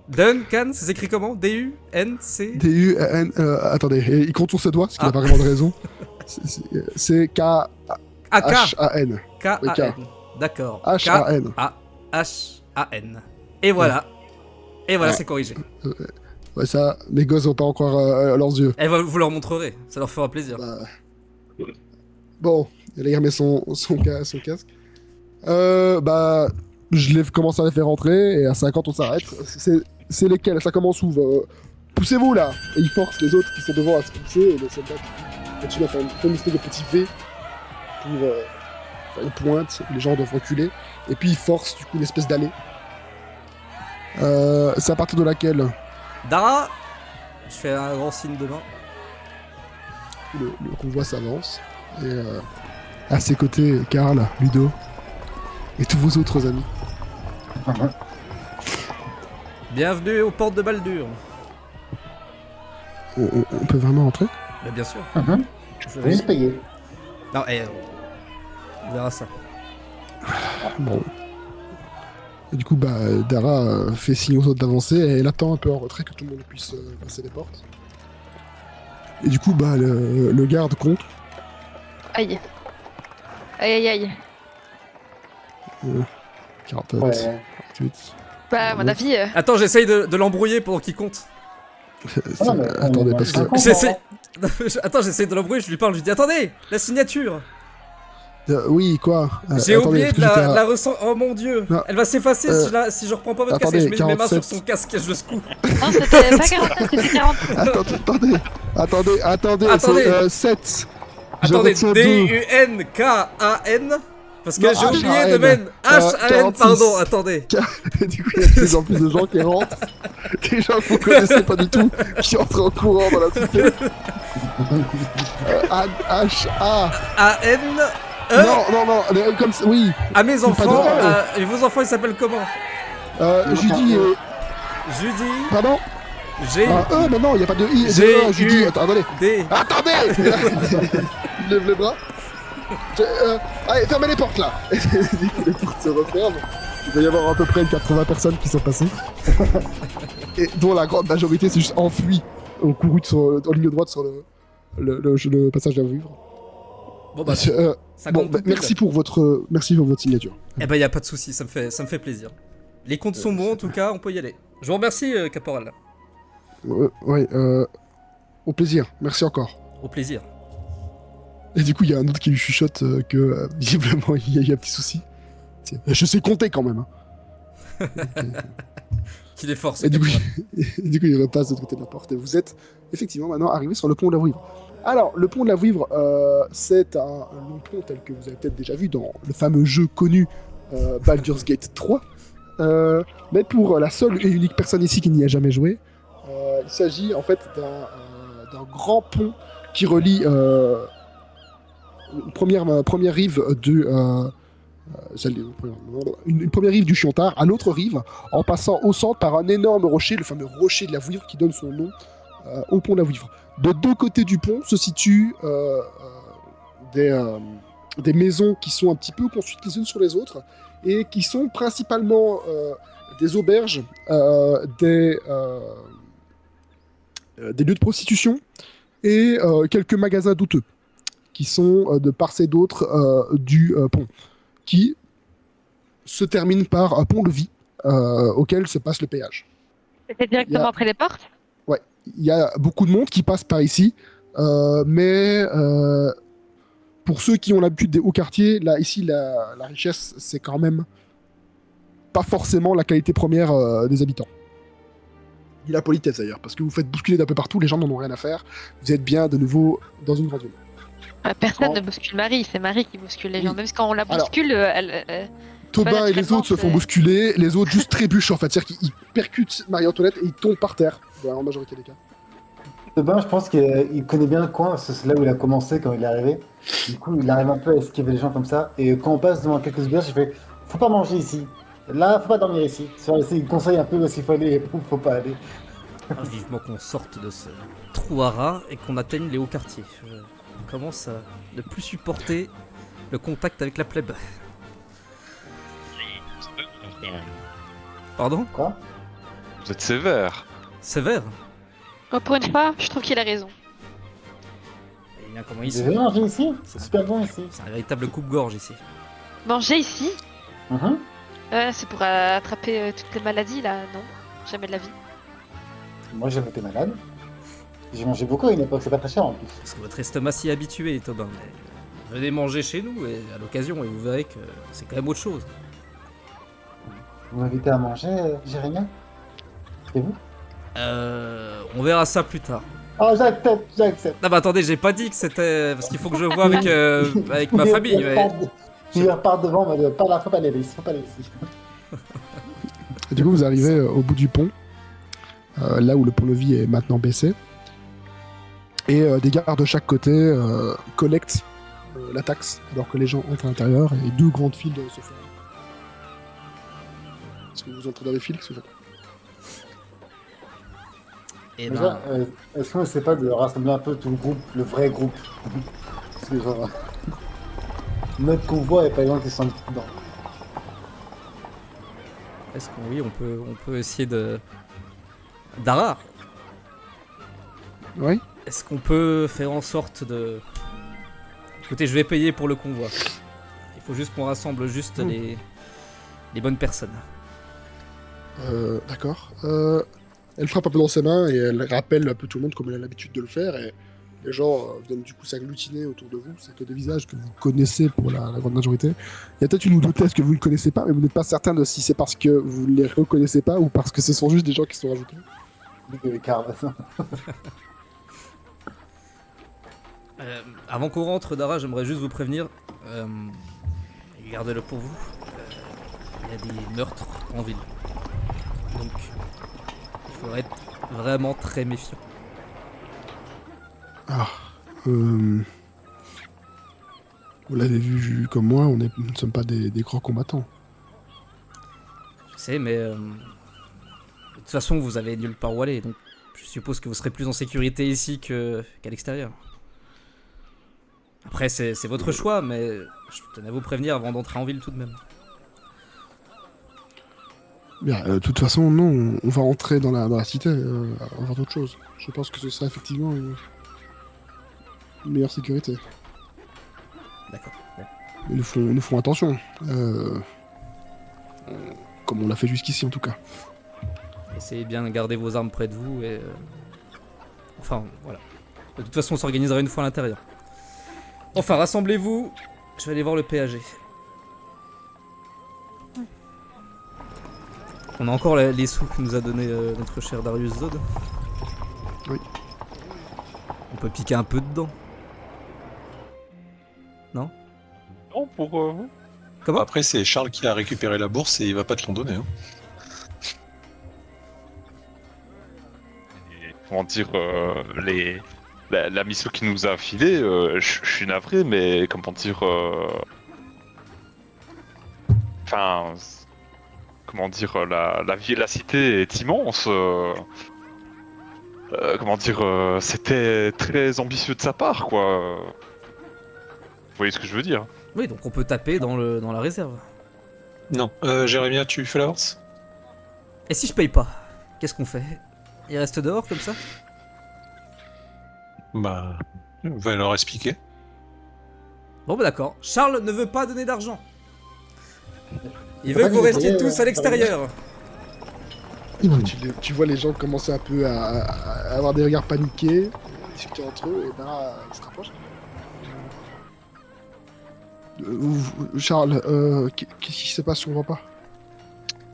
Duncan, c'est écrit comment? D-U-N-C... D-U-N... attendez, et il contourne ses doigts, parce qu'il Ah. a pas vraiment de raison. C'est Ah, K. K-H-A-N. K-A-N. D'accord. H-A-N. K-A-H-A-N. Et voilà. Et voilà, Ouais. c'est corrigé. Ouais, ça, mes gosses vont pas encore à leurs yeux. Et vous leur montrerez, ça leur fera plaisir. Bah... Bon, et là, il remet son casque. Bah... Je commence à les faire rentrer, et à 50, on s'arrête. C'est lesquels? Ça commence où? Poussez-vous, là! Et il force les autres qui sont devant à se pousser, et les soldats continuent à faire une espèce de petit V pour faire une pointe, les gens doivent reculer, et puis il force, du coup, une espèce d'allée. C'est à partir de laquelle? Dara, je fais un grand signe de main. Le convoi s'avance, et à ses côtés, Karl, Ludo, et tous vos autres amis. Bienvenue aux portes de Baldur. On peut vraiment entrer? Mais bien sûr. Je Faut juste payer. Non, on verra ça. Bon. Et du coup, bah, Dara fait signe aux autres d'avancer, et elle attend un peu en retrait que tout le monde puisse passer les portes. Et du coup, bah, le garde compte. Aïe. Aïe, aïe, aïe. 47, Ouais. 48. Bah, à mon avis, Attends, j'essaye de l'embrouiller pour qu'il compte. non, mais Attendez, on- parce on- que... on- J'essaie. Attends, j'essaye de l'embrouiller, je lui parle, je lui dis attendez, la signature. oui, quoi? J'ai attendez, oublié parce de que j'étais à- la ressent. Oh mon dieu, Non. elle va s'effacer si je reprends pas votre casque. Et attendez, je mets mes mains sur 47. son casque et je le secoue. non, c'était pas 47, c'était 40. Attendez, Attendez. 7. Attendez, retiens D-U-N-K-A-N. Parce que Non, j'ai oublié H-A-N. de mettre H-A-N, 46. pardon, attendez. Et du coup, il y a de plus en plus de gens qui rentrent. Des gens que vous connaissez pas du tout, qui entrent en courant dans la cité. H-A. A-N. Non, comme ça, oui. À mes Pas enfants, de- et vos enfants ils s'appellent comment? Judy et. Judy, Pardon G, mais non, il n'y a pas de I. G, Judy, U. attendez. D. Attendez Il lève les bras. Allez, fermez les portes là. Du coup, les portes se referment. Il va y avoir à peu près 80 personnes qui sont passées. Et dont la grande majorité s'est juste enfuie au couru en ligne droite sur le passage d'Avivre. Bon bah, ça Bon, compte bah, tout pile. merci pour votre signature. Eh ben y a pas de souci, ça me fait plaisir. Les comptes sont bons en tout cas, on peut y aller. Je vous remercie, Caporal. Au plaisir. Merci encore. Au plaisir. Et du coup, il y a un autre qui lui chuchote que visiblement il y a un petit souci. Je sais compter quand même. Hein. Qu'il est fort, ce Et du coup, Caporal. il repasse de l'autre côté de la porte. Et vous êtes effectivement maintenant arrivé sur le pont de la Vouivre. Alors, le pont de la Vouivre, c'est un long pont tel que vous avez peut-être déjà vu dans le fameux jeu connu Baldur's Gate 3. Mais pour la seule et unique personne ici qui n'y a jamais joué, il s'agit en fait d'un grand pont qui relie une première rive une première rive du Chiontard à l'autre rive, en passant au centre par un énorme rocher, le fameux rocher de la Vouivre qui donne son nom au pont de la Vouivre. De deux côtés du pont se situent des maisons qui sont un petit peu construites les unes sur les autres et qui sont principalement des auberges, des lieux de prostitution et quelques magasins douteux qui sont de part et d'autre du pont, qui se termine par un pont-levis auquel se passe le péage. C'était directement après les portes? Ouais, il y a beaucoup de monde qui passe par ici, mais pour ceux qui ont l'habitude des hauts quartiers, là, ici, la richesse, c'est quand même pas forcément la qualité première des habitants. Ni la politesse d'ailleurs, parce que vous faites bousculer d'un peu partout, les gens n'en ont rien à faire, vous êtes bien de nouveau dans une grande ville. Personne ne bouscule Marie, c'est Marie qui bouscule les gens. Oui. Même quand on la bouscule, Tobin et les autres se font bousculer, les autres juste trébuchent en fait, c'est-à-dire qu'ils percutent Marie-Antoinette et ils tombent par terre, en majorité des cas. Tobin, je pense qu'il connaît bien le coin, parce que c'est là où il a commencé quand il est arrivé. Du coup, il arrive un peu à esquiver les gens comme ça. Et quand on passe devant quelques auberges, je fais faut pas manger ici. Là, faut pas dormir ici. Il conseille un peu où s'il faut aller et où faut pas aller. Vivement qu'on sorte de ce trou à rats et qu'on atteigne les hauts quartiers. Je commence à ne plus supporter le contact avec la plèbe. Pardon? Quoi? Vous êtes sévère. Sévère? Oh, pour une fois, je trouve qu'il a raison. Eh bien, comment Vous ici? avez manger ici? C'est super bon ici. C'est un véritable coupe-gorge ici. Manger ici? Mhm. C'est pour attraper toutes les maladies là, non? Jamais de la vie. Moi, j'ai été malade. J'ai mangé beaucoup à une époque, c'est pas très cher en plus. Parce que votre estomac s'y est habitué, Tobin. Mais venez manger chez nous et à l'occasion et vous verrez que c'est quand même autre chose. Vous m'invitez à manger, Jérémie? C'est vous? On verra ça plus tard. Oh, j'accepte. Non, bah attendez, j'ai pas dit que c'était. Parce qu'il faut que je vois avec, avec ma famille. Mais... Je repars devant, mais faut pas aller ici, faut pas aller ici. Et du coup, vous arrivez au bout du pont, là où le pont-levis est maintenant baissé, et des gardes de chaque côté collectent la taxe, alors que les gens entrent à l'intérieur, et deux grandes files se forment. Est-ce que vous entrez dans les files? Qu'est-ce que vous faites? Et Déjà, est-ce qu'on essaie pas de rassembler un peu tout le groupe, le vrai groupe? Parce que genre, notre convoi et pas les gens qui sont dedans. est-ce qu'on oui, on peut essayer de. Dara, Oui. est-ce qu'on peut faire en sorte de. Écoutez, je vais payer pour le convoi. Il faut juste qu'on rassemble juste les bonnes personnes. D'accord. Elle frappe un peu dans ses mains et elle rappelle un peu tout le monde comme elle a l'habitude de le faire. Et les gens viennent du coup s'agglutiner autour de vous. C'est que des visages que vous connaissez pour la grande majorité. Il y a peut-être une ou deux têtes que vous ne connaissez pas, mais vous n'êtes pas certain de si c'est parce que vous ne les reconnaissez pas ou parce que ce sont juste des gens qui sont rajoutés. Avant qu'on rentre, Dara, j'aimerais juste vous prévenir. Gardez-le pour vous. Il y a des meurtres en ville. Donc, il faudrait être vraiment très méfiant. Ah. Vous l'avez vu comme moi, nous ne sommes pas des grands combattants. Je sais, mais de toute façon, vous avez nulle part où aller, donc je suppose que vous serez plus en sécurité ici qu'à l'extérieur. Après, c'est votre choix, mais je tenais à vous prévenir avant d'entrer en ville tout de même. Bien, de toute façon, non, on va rentrer dans la cité, avant d'autres choses. Je pense que ce sera effectivement une meilleure sécurité. D'accord. Ouais. Mais nous ferons attention. Comme on l'a fait jusqu'ici, en tout cas. Essayez bien de garder vos armes près de vous et... Enfin, voilà. De toute façon, on s'organisera une fois à l'intérieur. Enfin, rassemblez-vous. Je vais aller voir le PAG. On a encore les sous que nous a donné notre cher Darius Zod. Oui. On peut piquer un peu dedans. Non? Non, pour... Comment? Après, c'est Charles qui a récupéré la bourse et il va pas te l'en donner. Hein. comment dire, la mission qui nous a filé, je suis navré, mais comment dire, enfin, comment dire, la cité est immense. Comment dire, c'était très ambitieux de sa part, quoi. Vous voyez ce que je veux dire? Oui, donc on peut taper dans la réserve. Non. Jérémia, tu fais l'avance? Et si je paye pas? Qu'est-ce qu'on fait? Il reste dehors comme ça? Bah, on va leur expliquer. Bon bah d'accord. Charles ne veut pas donner d'argent. Il Faut veut pas que vous que vous restiez payiez, tous à l'extérieur. Tu vois les gens commencer un peu à avoir des regards paniqués, discuter entre eux, et Dara se rapproche. Charles, qu'est-ce qui se passe si on voit pas?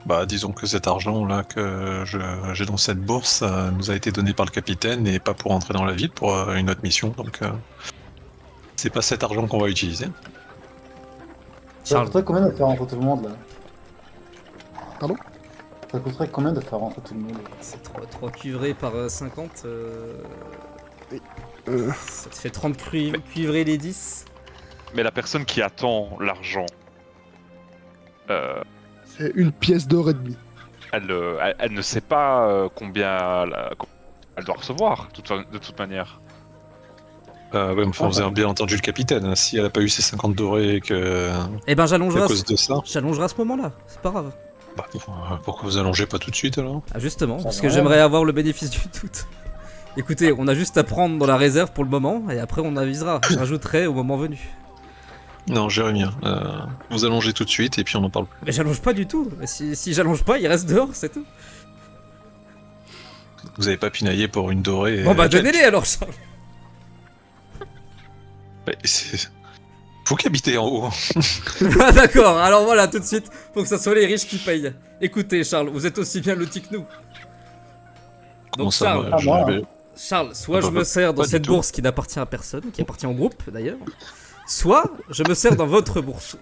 Bah, disons que cet argent-là que j'ai dans cette bourse, ça nous a été donné par le capitaine et pas pour entrer dans la ville, pour une autre mission. Donc, c'est pas cet argent qu'on va utiliser. Ça Charles. coûterait combien de faire rentrer tout le monde là? Pardon? Ça coûterait combien de faire rentrer tout le monde? C'est 3 cuivrés par 50. Euh, Ça te fait 30 cuivrés les 10. Mais la personne qui attend l'argent, C'est une pièce d'or et demie. elle ne sait pas combien elle doit recevoir, de toute manière. Ouais, enfin, vous avez bien entendu le capitaine. Hein. Si elle a pas eu ses 50 dorés et que. Eh ben à j'allongerai cause de ça. à ce moment-là, c'est pas grave. Bah, pourquoi vous allongez pas tout de suite alors? Ah justement, Ça parce va. que j'aimerais avoir le bénéfice du doute. Écoutez, on a juste à prendre dans la réserve pour le moment, et après on avisera. Je rajouterai au moment venu. Non, Jérémia, vous allongez tout de suite et puis on en parle plus. Mais j'allonge pas du tout. Si j'allonge pas, il reste dehors, c'est tout. Vous avez pas pinaillé pour une dorée. Bon bah donnez-les alors, Charles. Ouais, c'est- Vous qui habitez en haut. Ah d'accord, alors voilà, tout de suite, faut que ça soit les riches qui payent. Écoutez Charles, vous êtes aussi bien loti que nous. Comment Donc ça, Charles, moi, moi, j'avais- Charles, soit Ah bah, je me sers dans pas du cette tout. bourse qui n'appartient à personne, qui appartient au groupe d'ailleurs, soit je me sers dans votre bourse.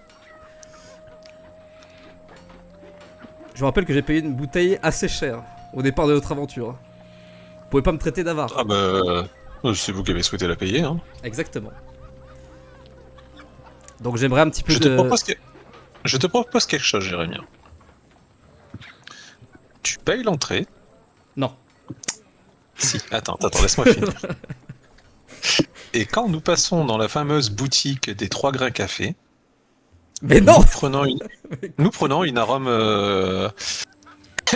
Je vous rappelle que j'ai payé une bouteille assez chère au départ de notre aventure. Vous pouvez pas me traiter d'avare. Ah bah, c'est vous qui avez souhaité la payer. Hein. Exactement. Donc j'aimerais un petit peu Je te de... propose quelque chose, Jérémia. Tu payes l'entrée. Non. Si, attends, laisse-moi finir. Et quand nous passons dans la fameuse boutique des 3 grains café, Mais non nous prenons une arôme,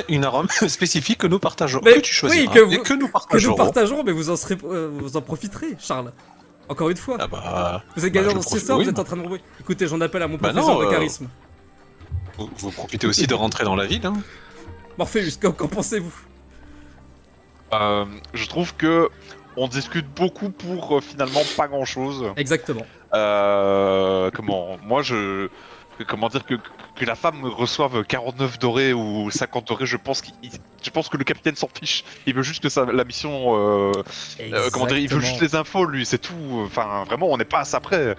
une arôme spécifique que nous partageons, Mais que tu choisiras, oui, que vous- et que nous Que partagerons. nous partageons, mais vous en profiterez, Charles. Encore une fois. Ah bah, Vous êtes gagnant je dans cette profite- histoire, oui, vous êtes en train de rouler. Écoutez, j'en appelle à mon Bah professeur non, de charisme. vous profitez aussi de rentrer dans la ville. Hein. Morpheus, qu'en pensez-vous? Je trouve que on discute beaucoup pour finalement pas grand chose. Exactement. Comment? Moi, comment dire que la femme reçoive 49 dorés ou 50 dorés, je pense que le capitaine s'en fiche. Il veut juste que la mission, comment dire, il veut juste les infos, lui, c'est tout. Enfin, vraiment, on n'est pas à ça près.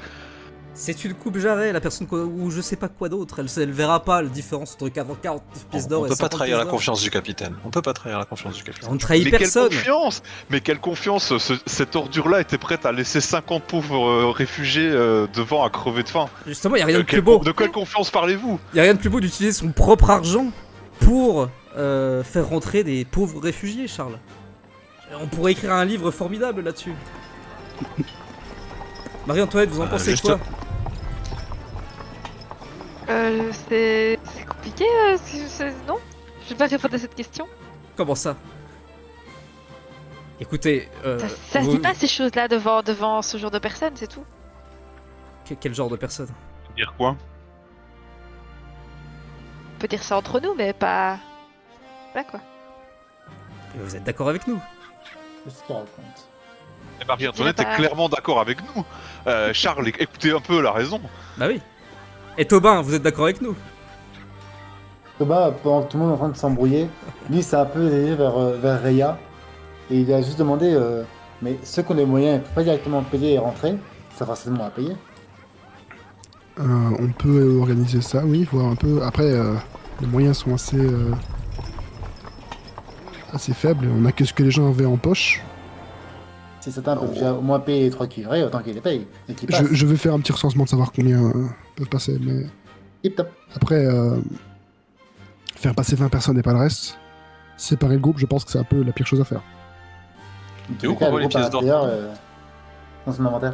C'est une coupe jarret, la personne ou je sais pas quoi d'autre, elle verra pas la différence entre 40 pièces d'or On et peut pas 50 trahir la pièces d'or. confiance du capitaine. On peut pas trahir la confiance du capitaine. On ne trahit Mais personne. quelle confiance cette ordure-là était prête à laisser 50 pauvres réfugiés devant à crever de faim. Justement, y a rien de plus beau. De quelle confiance parlez-vous? Y a rien de plus beau d'utiliser son propre argent pour faire rentrer des pauvres réfugiés, Charles. On pourrait écrire un livre formidable là-dessus. Marie-Antoinette, vous en pensez juste- quoi? C'est compliqué, non? Je vais pas répondre à cette question. Comment ça? Écoutez, Ça se dit pas ces choses-là devant ce genre de personnes, c'est tout. Quel genre de personne? Dire quoi? On peut dire ça entre nous, mais pas... Voilà quoi. Vous êtes d'accord avec nous? Qu'est-ce qu'il raconte? Eh ben, Marie-Antoinette est pas- clairement d'accord avec nous. Charles, écoutez un peu la raison. Bah oui. Et Tobin, vous êtes d'accord avec nous? Thomas, pendant que tout le monde est en train de s'embrouiller, lui, c'est un peu dirigé vers Rhea. Et il a juste demandé, mais ceux qui ont les moyens, ils peuvent pas directement payer et rentrer, ça va seulement à payer. On peut organiser ça, oui, voir un peu. Après, les moyens sont assez faibles. On a que ce que les gens avaient en poche. Si certains peuvent déjà au moins payer les 3 cuivrés, autant qu'ils les payent. Et qu'ils passent. Je vais faire un petit recensement de savoir combien peuvent passer, mais Tip top. après, faire passer 20 personnes et pas le reste, séparer le groupe, je pense que c'est un peu la pire chose à faire. Dans tous Et où les cas, qu'on voit le les groupe à pièces d'or l'intérieur, dans son inventaire.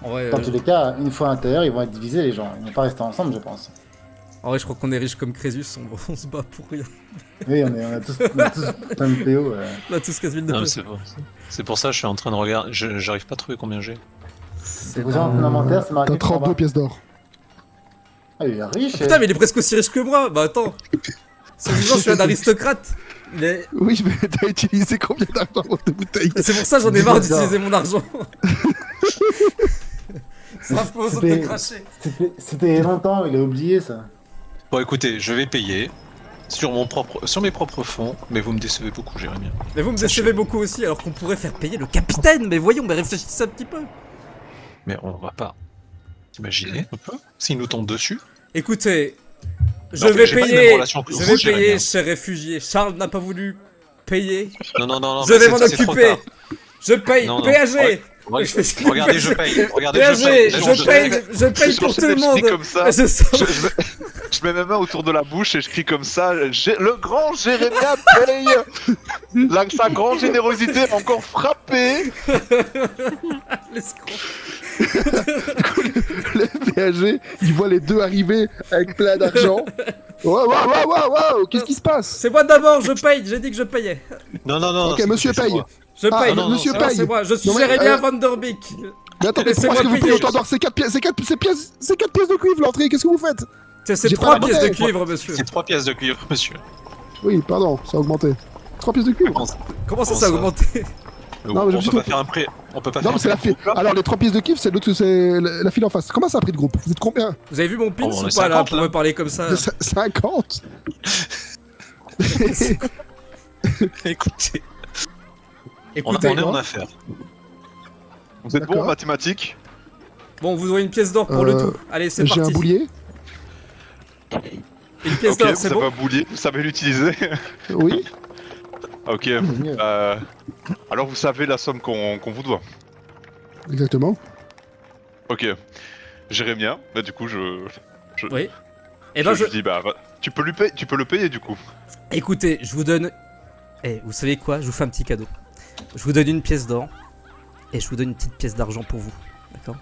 En vrai, Dans tous les cas, une fois à l'intérieur, ils vont être divisés, les gens. Ils vont pas rester ensemble, je pense. je crois qu'on est riche comme Crésus, on se bat pour rien. Oui, on a tous plein de PO. On a tous 15 000 de Non, mais plus. c'est pour ça que je suis en train de regarder. J'arrive pas à trouver combien j'ai. C'est pour ça, dans ton inventaire, c'est marqué. T'as 32 pièces d'or. Ah, il est riche. Putain, mais il est presque aussi riche que moi. Bah attends. C'est disant, je suis un aristocrate. Oui, mais t'as utilisé combien d'argent pour tes bouteilles? Et c'est pour ça j'en ai marre d'utiliser mon argent. Ça faut de te cracher. C'était il y a longtemps, il a oublié ça. Bon, écoutez, je vais payer sur mes propres fonds, mais vous me décevez beaucoup, Jérémy. Mais vous me décevez beaucoup aussi, alors qu'on pourrait faire payer le capitaine. Mais voyons, mais réfléchissez un petit peu. Mais on va pas imaginer un peu s'il nous tombe dessus. Écoutez, je Non, vais j'ai pas les payer. mêmes relations que Je vous, vais Jérémy. payer, cher réfugié. Charles n'a pas voulu payer. Non, Je mais vais m'en c'est trop occuper. tard. Je paye. Non, non. PAG. Ouais, Je fais- regardez, je paye. Regardez, PAG, je paye. je paye pour tout le monde. Comme ça. Je sens- Je mets mes mains autour de la bouche et je crie comme ça. Le grand Jérémia paye. Sa grande générosité a encore frappé. L'escroc. Le PAG, il voit les deux arriver avec plein d'argent. Waouh, qu'est-ce qui se passe? C'est moi d'abord, je paye. J'ai dit que je payais. Non. Ok, c'est- monsieur c'est paye. moi. Je Ah, paye. non, monsieur C'est moi, paye. c'est moi. Je suis Non, mais, Jérémia Van Der Beek. Mais attendez, Laissez-moi pourquoi est-ce que vous payer. payez autant d'or? C'est 4 pièces de cuivre l'entrée, qu'est-ce que vous faites? C'est J'ai 3 pas la pièces de monnaie. cuivre, monsieur. C'est 3 pièces de cuivre, monsieur. Oui, pardon, ça a augmenté. 3 pièces de cuivre? Comment ça, Comment ça a ça augmenté? Non, mais on je peut dis pas qu'on- faire un prêt. On peut pas Non, mais c'est faire la un file. Alors, les 3 pièces de cuivre, c'est la file en face. Comment ça a pris de groupe? Vous êtes combien? Vous avez vu mon pins Oh, on ou est pas là 50, pour là. me parler comme ça? 50. Écoutez, on Écoutez, est en affaire. Vous êtes bon en D'accord. mathématiques? bon, vous aurez une pièce d'or pour le tout. Allez, c'est J'ai parti. un boulier. Une pièce Ok, d'or, vous c'est avez bon. un boulier, vous savez l'utiliser. Oui. Ok. Mieux. Alors vous savez la somme qu'on vous doit. Exactement. Ok. Jérémia, bah du coup Oui. Et ben, je dis bah tu peux le payer du coup. écoutez, je vous donne. Eh, vous savez quoi? Je vous fais un petit cadeau. Je vous donne une pièce d'or et je vous donne une petite pièce d'argent pour vous. D'accord?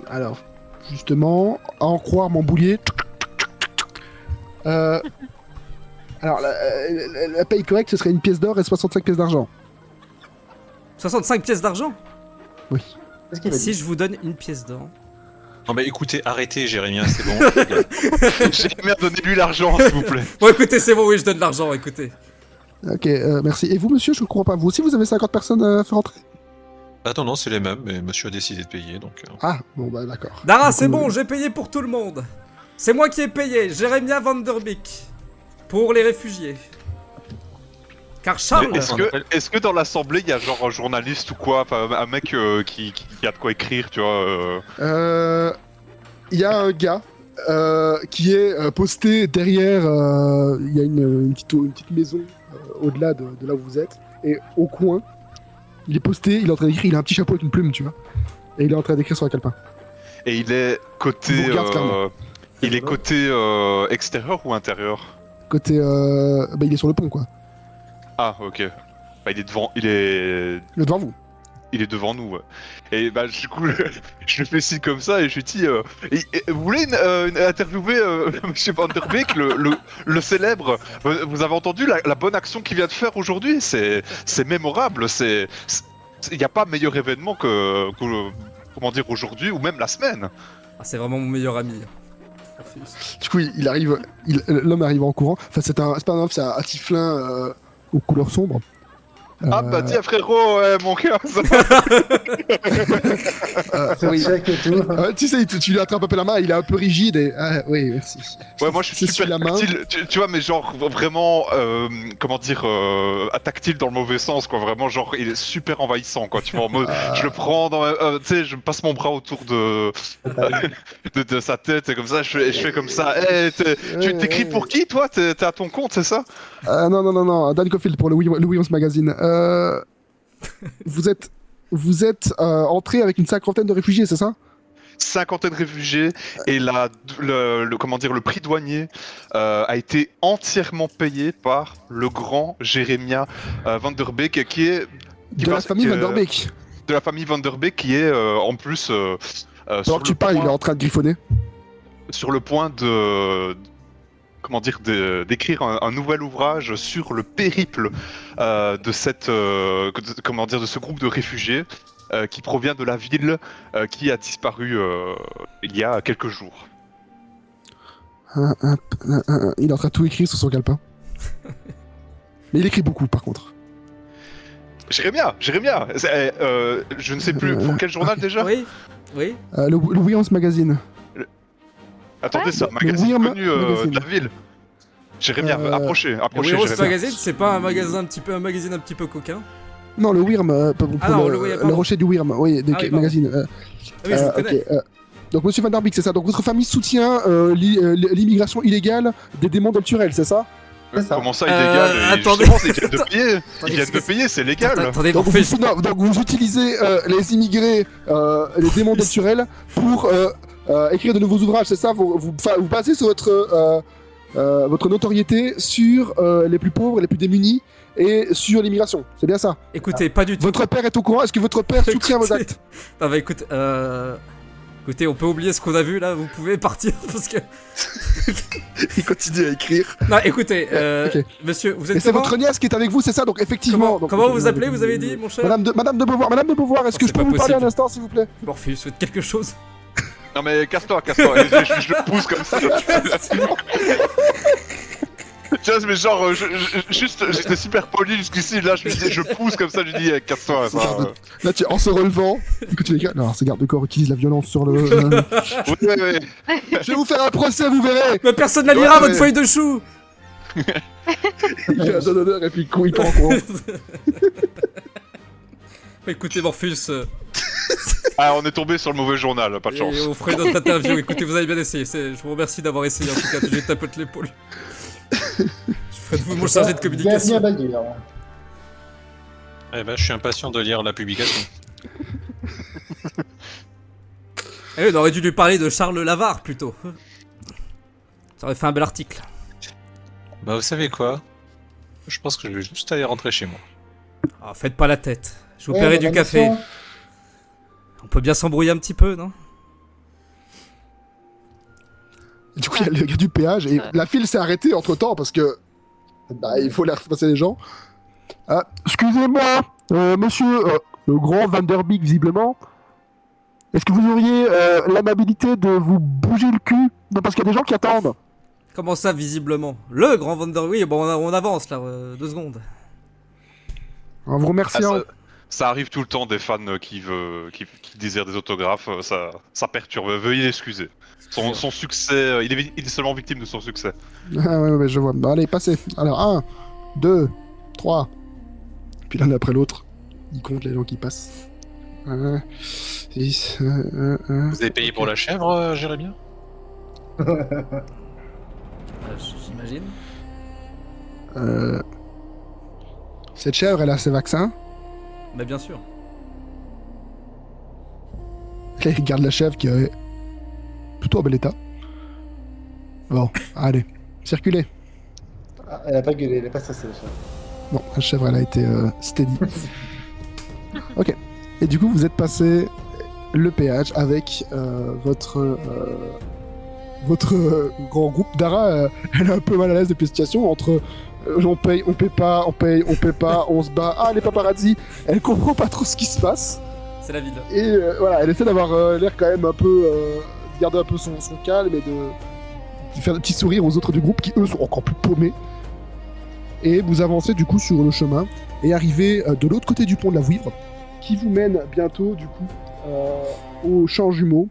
Alors, justement, à en croire mon boulier. Alors, la paye correcte, ce serait une pièce d'or et 65 pièces d'argent. 65 pièces d'argent? Oui. Qu'est-ce qu'il a Si dit? je vous donne une pièce d'or. Non, mais écoutez, arrêtez, Jérémy, c'est bon. Jérémia, donnez-lui l'argent s'il vous plaît. Bon, écoutez, c'est bon, oui, je donne l'argent, écoutez. Ok, merci. Et vous, monsieur, je ne comprends pas. Vous aussi, vous avez 50 personnes à faire entrer? Ah non, non, c'est les mêmes, mais monsieur a décidé de payer, donc... Ah, bon bah d'accord. Dara, Du c'est coup, bon, j'ai payé pour tout le monde. C'est moi qui ai payé, Jérémia Vanderbeek. Pour les réfugiés. Car Charles... Est-ce que dans l'assemblée il y a genre un journaliste ou quoi, enfin un mec qui a de quoi écrire, tu vois Il y a un gars qui est posté derrière. Il y a une petite maison au-delà de là où vous êtes. Et au coin, il est posté, il est en train d'écrire. Il a un petit chapeau avec une plume, tu vois. Et il est en train d'écrire sur un calepin. Et il est côté. Il vous regarde clairement. Il est côté extérieur ou intérieur? Côté. Bah, il est sur le pont, quoi. Ah, ok. Bah, il est devant. Il est. Il est devant vous. Il est devant nous, ouais. Et bah, du coup, je le fais signe comme ça et je lui dis vous voulez interviewer Monsieur Van Der Beek, le célèbre vous avez entendu la bonne action qu'il vient de faire aujourd'hui? C'est mémorable. Il n'y a pas meilleur événement que comment dire, aujourd'hui ou même la semaine. Ah, c'est vraiment mon meilleur ami. Du coup, il arrive. L'homme arrive en courant. Enfin, c'est pas un homme, c'est un tieflin aux couleurs sombres. Ah bah tiens frérot, mon cœur, ça Oui. Check et tout. Tu sais, tu lui attrapes un peu la main, il est un peu rigide et. Ah, oui, merci. Ouais, moi je suis C'est super sur la main. tactile, tu vois, mais genre vraiment, comment dire, tactile dans le mauvais sens, quoi. Vraiment, genre, il est super envahissant, quoi. Tu vois, en mode, je le prends dans tu sais, je me passe mon bras autour de de sa tête et comme ça, je fais comme ça. Tu t'écris pour qui, toi? T'es à ton compte, c'est ça? Non, Dan Cofield pour le Williams Magazine. Vous êtes entré avec une cinquantaine de réfugiés, c'est ça? Cinquantaine de réfugiés et comment dire, le prix douanier a été entièrement payé par le grand Jérémia Van Der Beek De la famille Van Der Beek. de la famille Van Der Beek qui est en plus Alors tu parles, il est en train de griffonner. sur le point de comment dire d'écrire un nouvel ouvrage sur le périple de cette comment dire de ce groupe de réfugiés qui provient de la ville qui a disparu il y a quelques jours. Il est en train de tout écrire sur son calepin. Mais il écrit beaucoup par contre. Jérémia, je ne sais plus pour quel journal déjà. Oui, oui. Le Williams Magazine. Attendez, c'est un magazine Weird connu de la ville. Jérémia, approchez, Le Jérémia. Magazine, c'est pas un magazine un petit peu coquin? Non, le Wyrm, pour non, le rocher du Wyrm, oui, des Ah oui, pardon. magazines. Ah oui, je le connais. ok, donc Monsieur Van Der Beek, c'est ça. Donc votre famille soutient l'immigration illégale des démons del Turel, c'est ça? C'est ça. Comment ça, illégal? attendez. Justement, ils viennent de payer. Attendez, Ils viennent de payer, c'est légal. Attendez, Donc Morphée, donc vous utilisez les immigrés, les démons del Turel, pour écrire de nouveaux ouvrages, c'est ça? Vous basez sur votre notoriété sur les plus pauvres, les plus démunis, et sur l'immigration, c'est bien ça? écoutez, pas du tout. Votre père est au courant? Est-ce que votre père soutient vos actes? Non, bah écoutez, on peut oublier ce qu'on a vu là, vous pouvez partir parce que. Il continue à écrire. Non, écoutez, Ok. monsieur, vous Et êtes c'est comment? votre nièce qui est avec vous, c'est ça? Donc effectivement. Comment vous appelez, vous avez dit, mon cher? Madame de Beauvoir, est-ce Oh, que je c'est peux pas vous parler un possible. instant, s'il vous plaît? Morphée, faites quelque chose. Non mais casse-toi. Je le pousse comme ça. Tu vois, mais genre, j'étais super poli jusqu'ici, là je pousse comme ça, je lui dis casse-toi. Ça, Là, en se relevant, il continue à écrire. Non, ces gardes-corps utilisent la violence sur le. Ouais. Je vais vous faire un procès, vous verrez! Mais personne ne lira Ouais, votre ouais. feuille de chou. Il fait un don d'honneur et puis il part en courant. Écoutez, Morphée, Ah, on est tombé sur le mauvais journal, pas de chance. et on ferait notre interview. Écoutez, vous avez bien essayé. Je vous remercie d'avoir essayé. En tout cas, je tapote l'épaule. Je ferai de vous mon chargé de Bienvenue communication. à Baldur. Eh ben, je suis impatient de lire la publication. Eh oui, on aurait dû lui parler de Charles Lavare plutôt. Ça aurait fait un bel article. Bah, vous savez quoi? Je pense que je vais juste aller rentrer chez moi. Ah, faites pas la tête. Je vous Ouais, paierai la du café. mission. On peut bien s'embrouiller un petit peu, non? Du coup, il y a le gars du péage et la file s'est arrêtée entre temps parce que. Bah, il faut laisser passer les gens. Excusez-moi, monsieur le grand Van Der Beek, visiblement. Est-ce que vous auriez l'amabilité de vous bouger le cul? Non, parce qu'il y a des gens qui attendent. Comment ça, visiblement? Le grand Vander... Oui, bon, on avance là, 2 secondes. En vous remerciant. Ça arrive tout le temps des fans qui désirent des autographes, ça perturbe. Veuillez l'excuser. Son succès, il est seulement victime de son succès. Ah ouais, je vois. Bon, allez, passez. Alors, 1, 2, 3. Puis l'un après l'autre, il compte les gens qui passent. 1, 6, 1. Vous avez payé pour la chèvre, Jérémy? J'imagine. Cette chèvre, elle a ses vaccins. Bah bien sûr. Là, il regarde la chèvre qui est plutôt en bel état. Bon, allez, circulez. Ah, elle a pas gueulé, elle est pas stressée, la chèvre. Bon, la chèvre, elle a été steady. Ok. Et du coup, vous êtes passé le péage avec votre grand groupe. Dara, elle est un peu mal à l'aise depuis la situation entre on paye pas, on se bat. Ah, les paparazzi. Elle comprend pas trop ce qui se passe. C'est la ville. Et voilà, elle essaie d'avoir l'air quand même un peu. De garder un peu son calme et de faire des petits sourires aux autres du groupe qui, eux, sont encore plus paumés. Et vous avancez du coup sur le chemin et arrivez de l'autre côté du pont de la Vouivre qui vous mène bientôt du coup au champ jumeau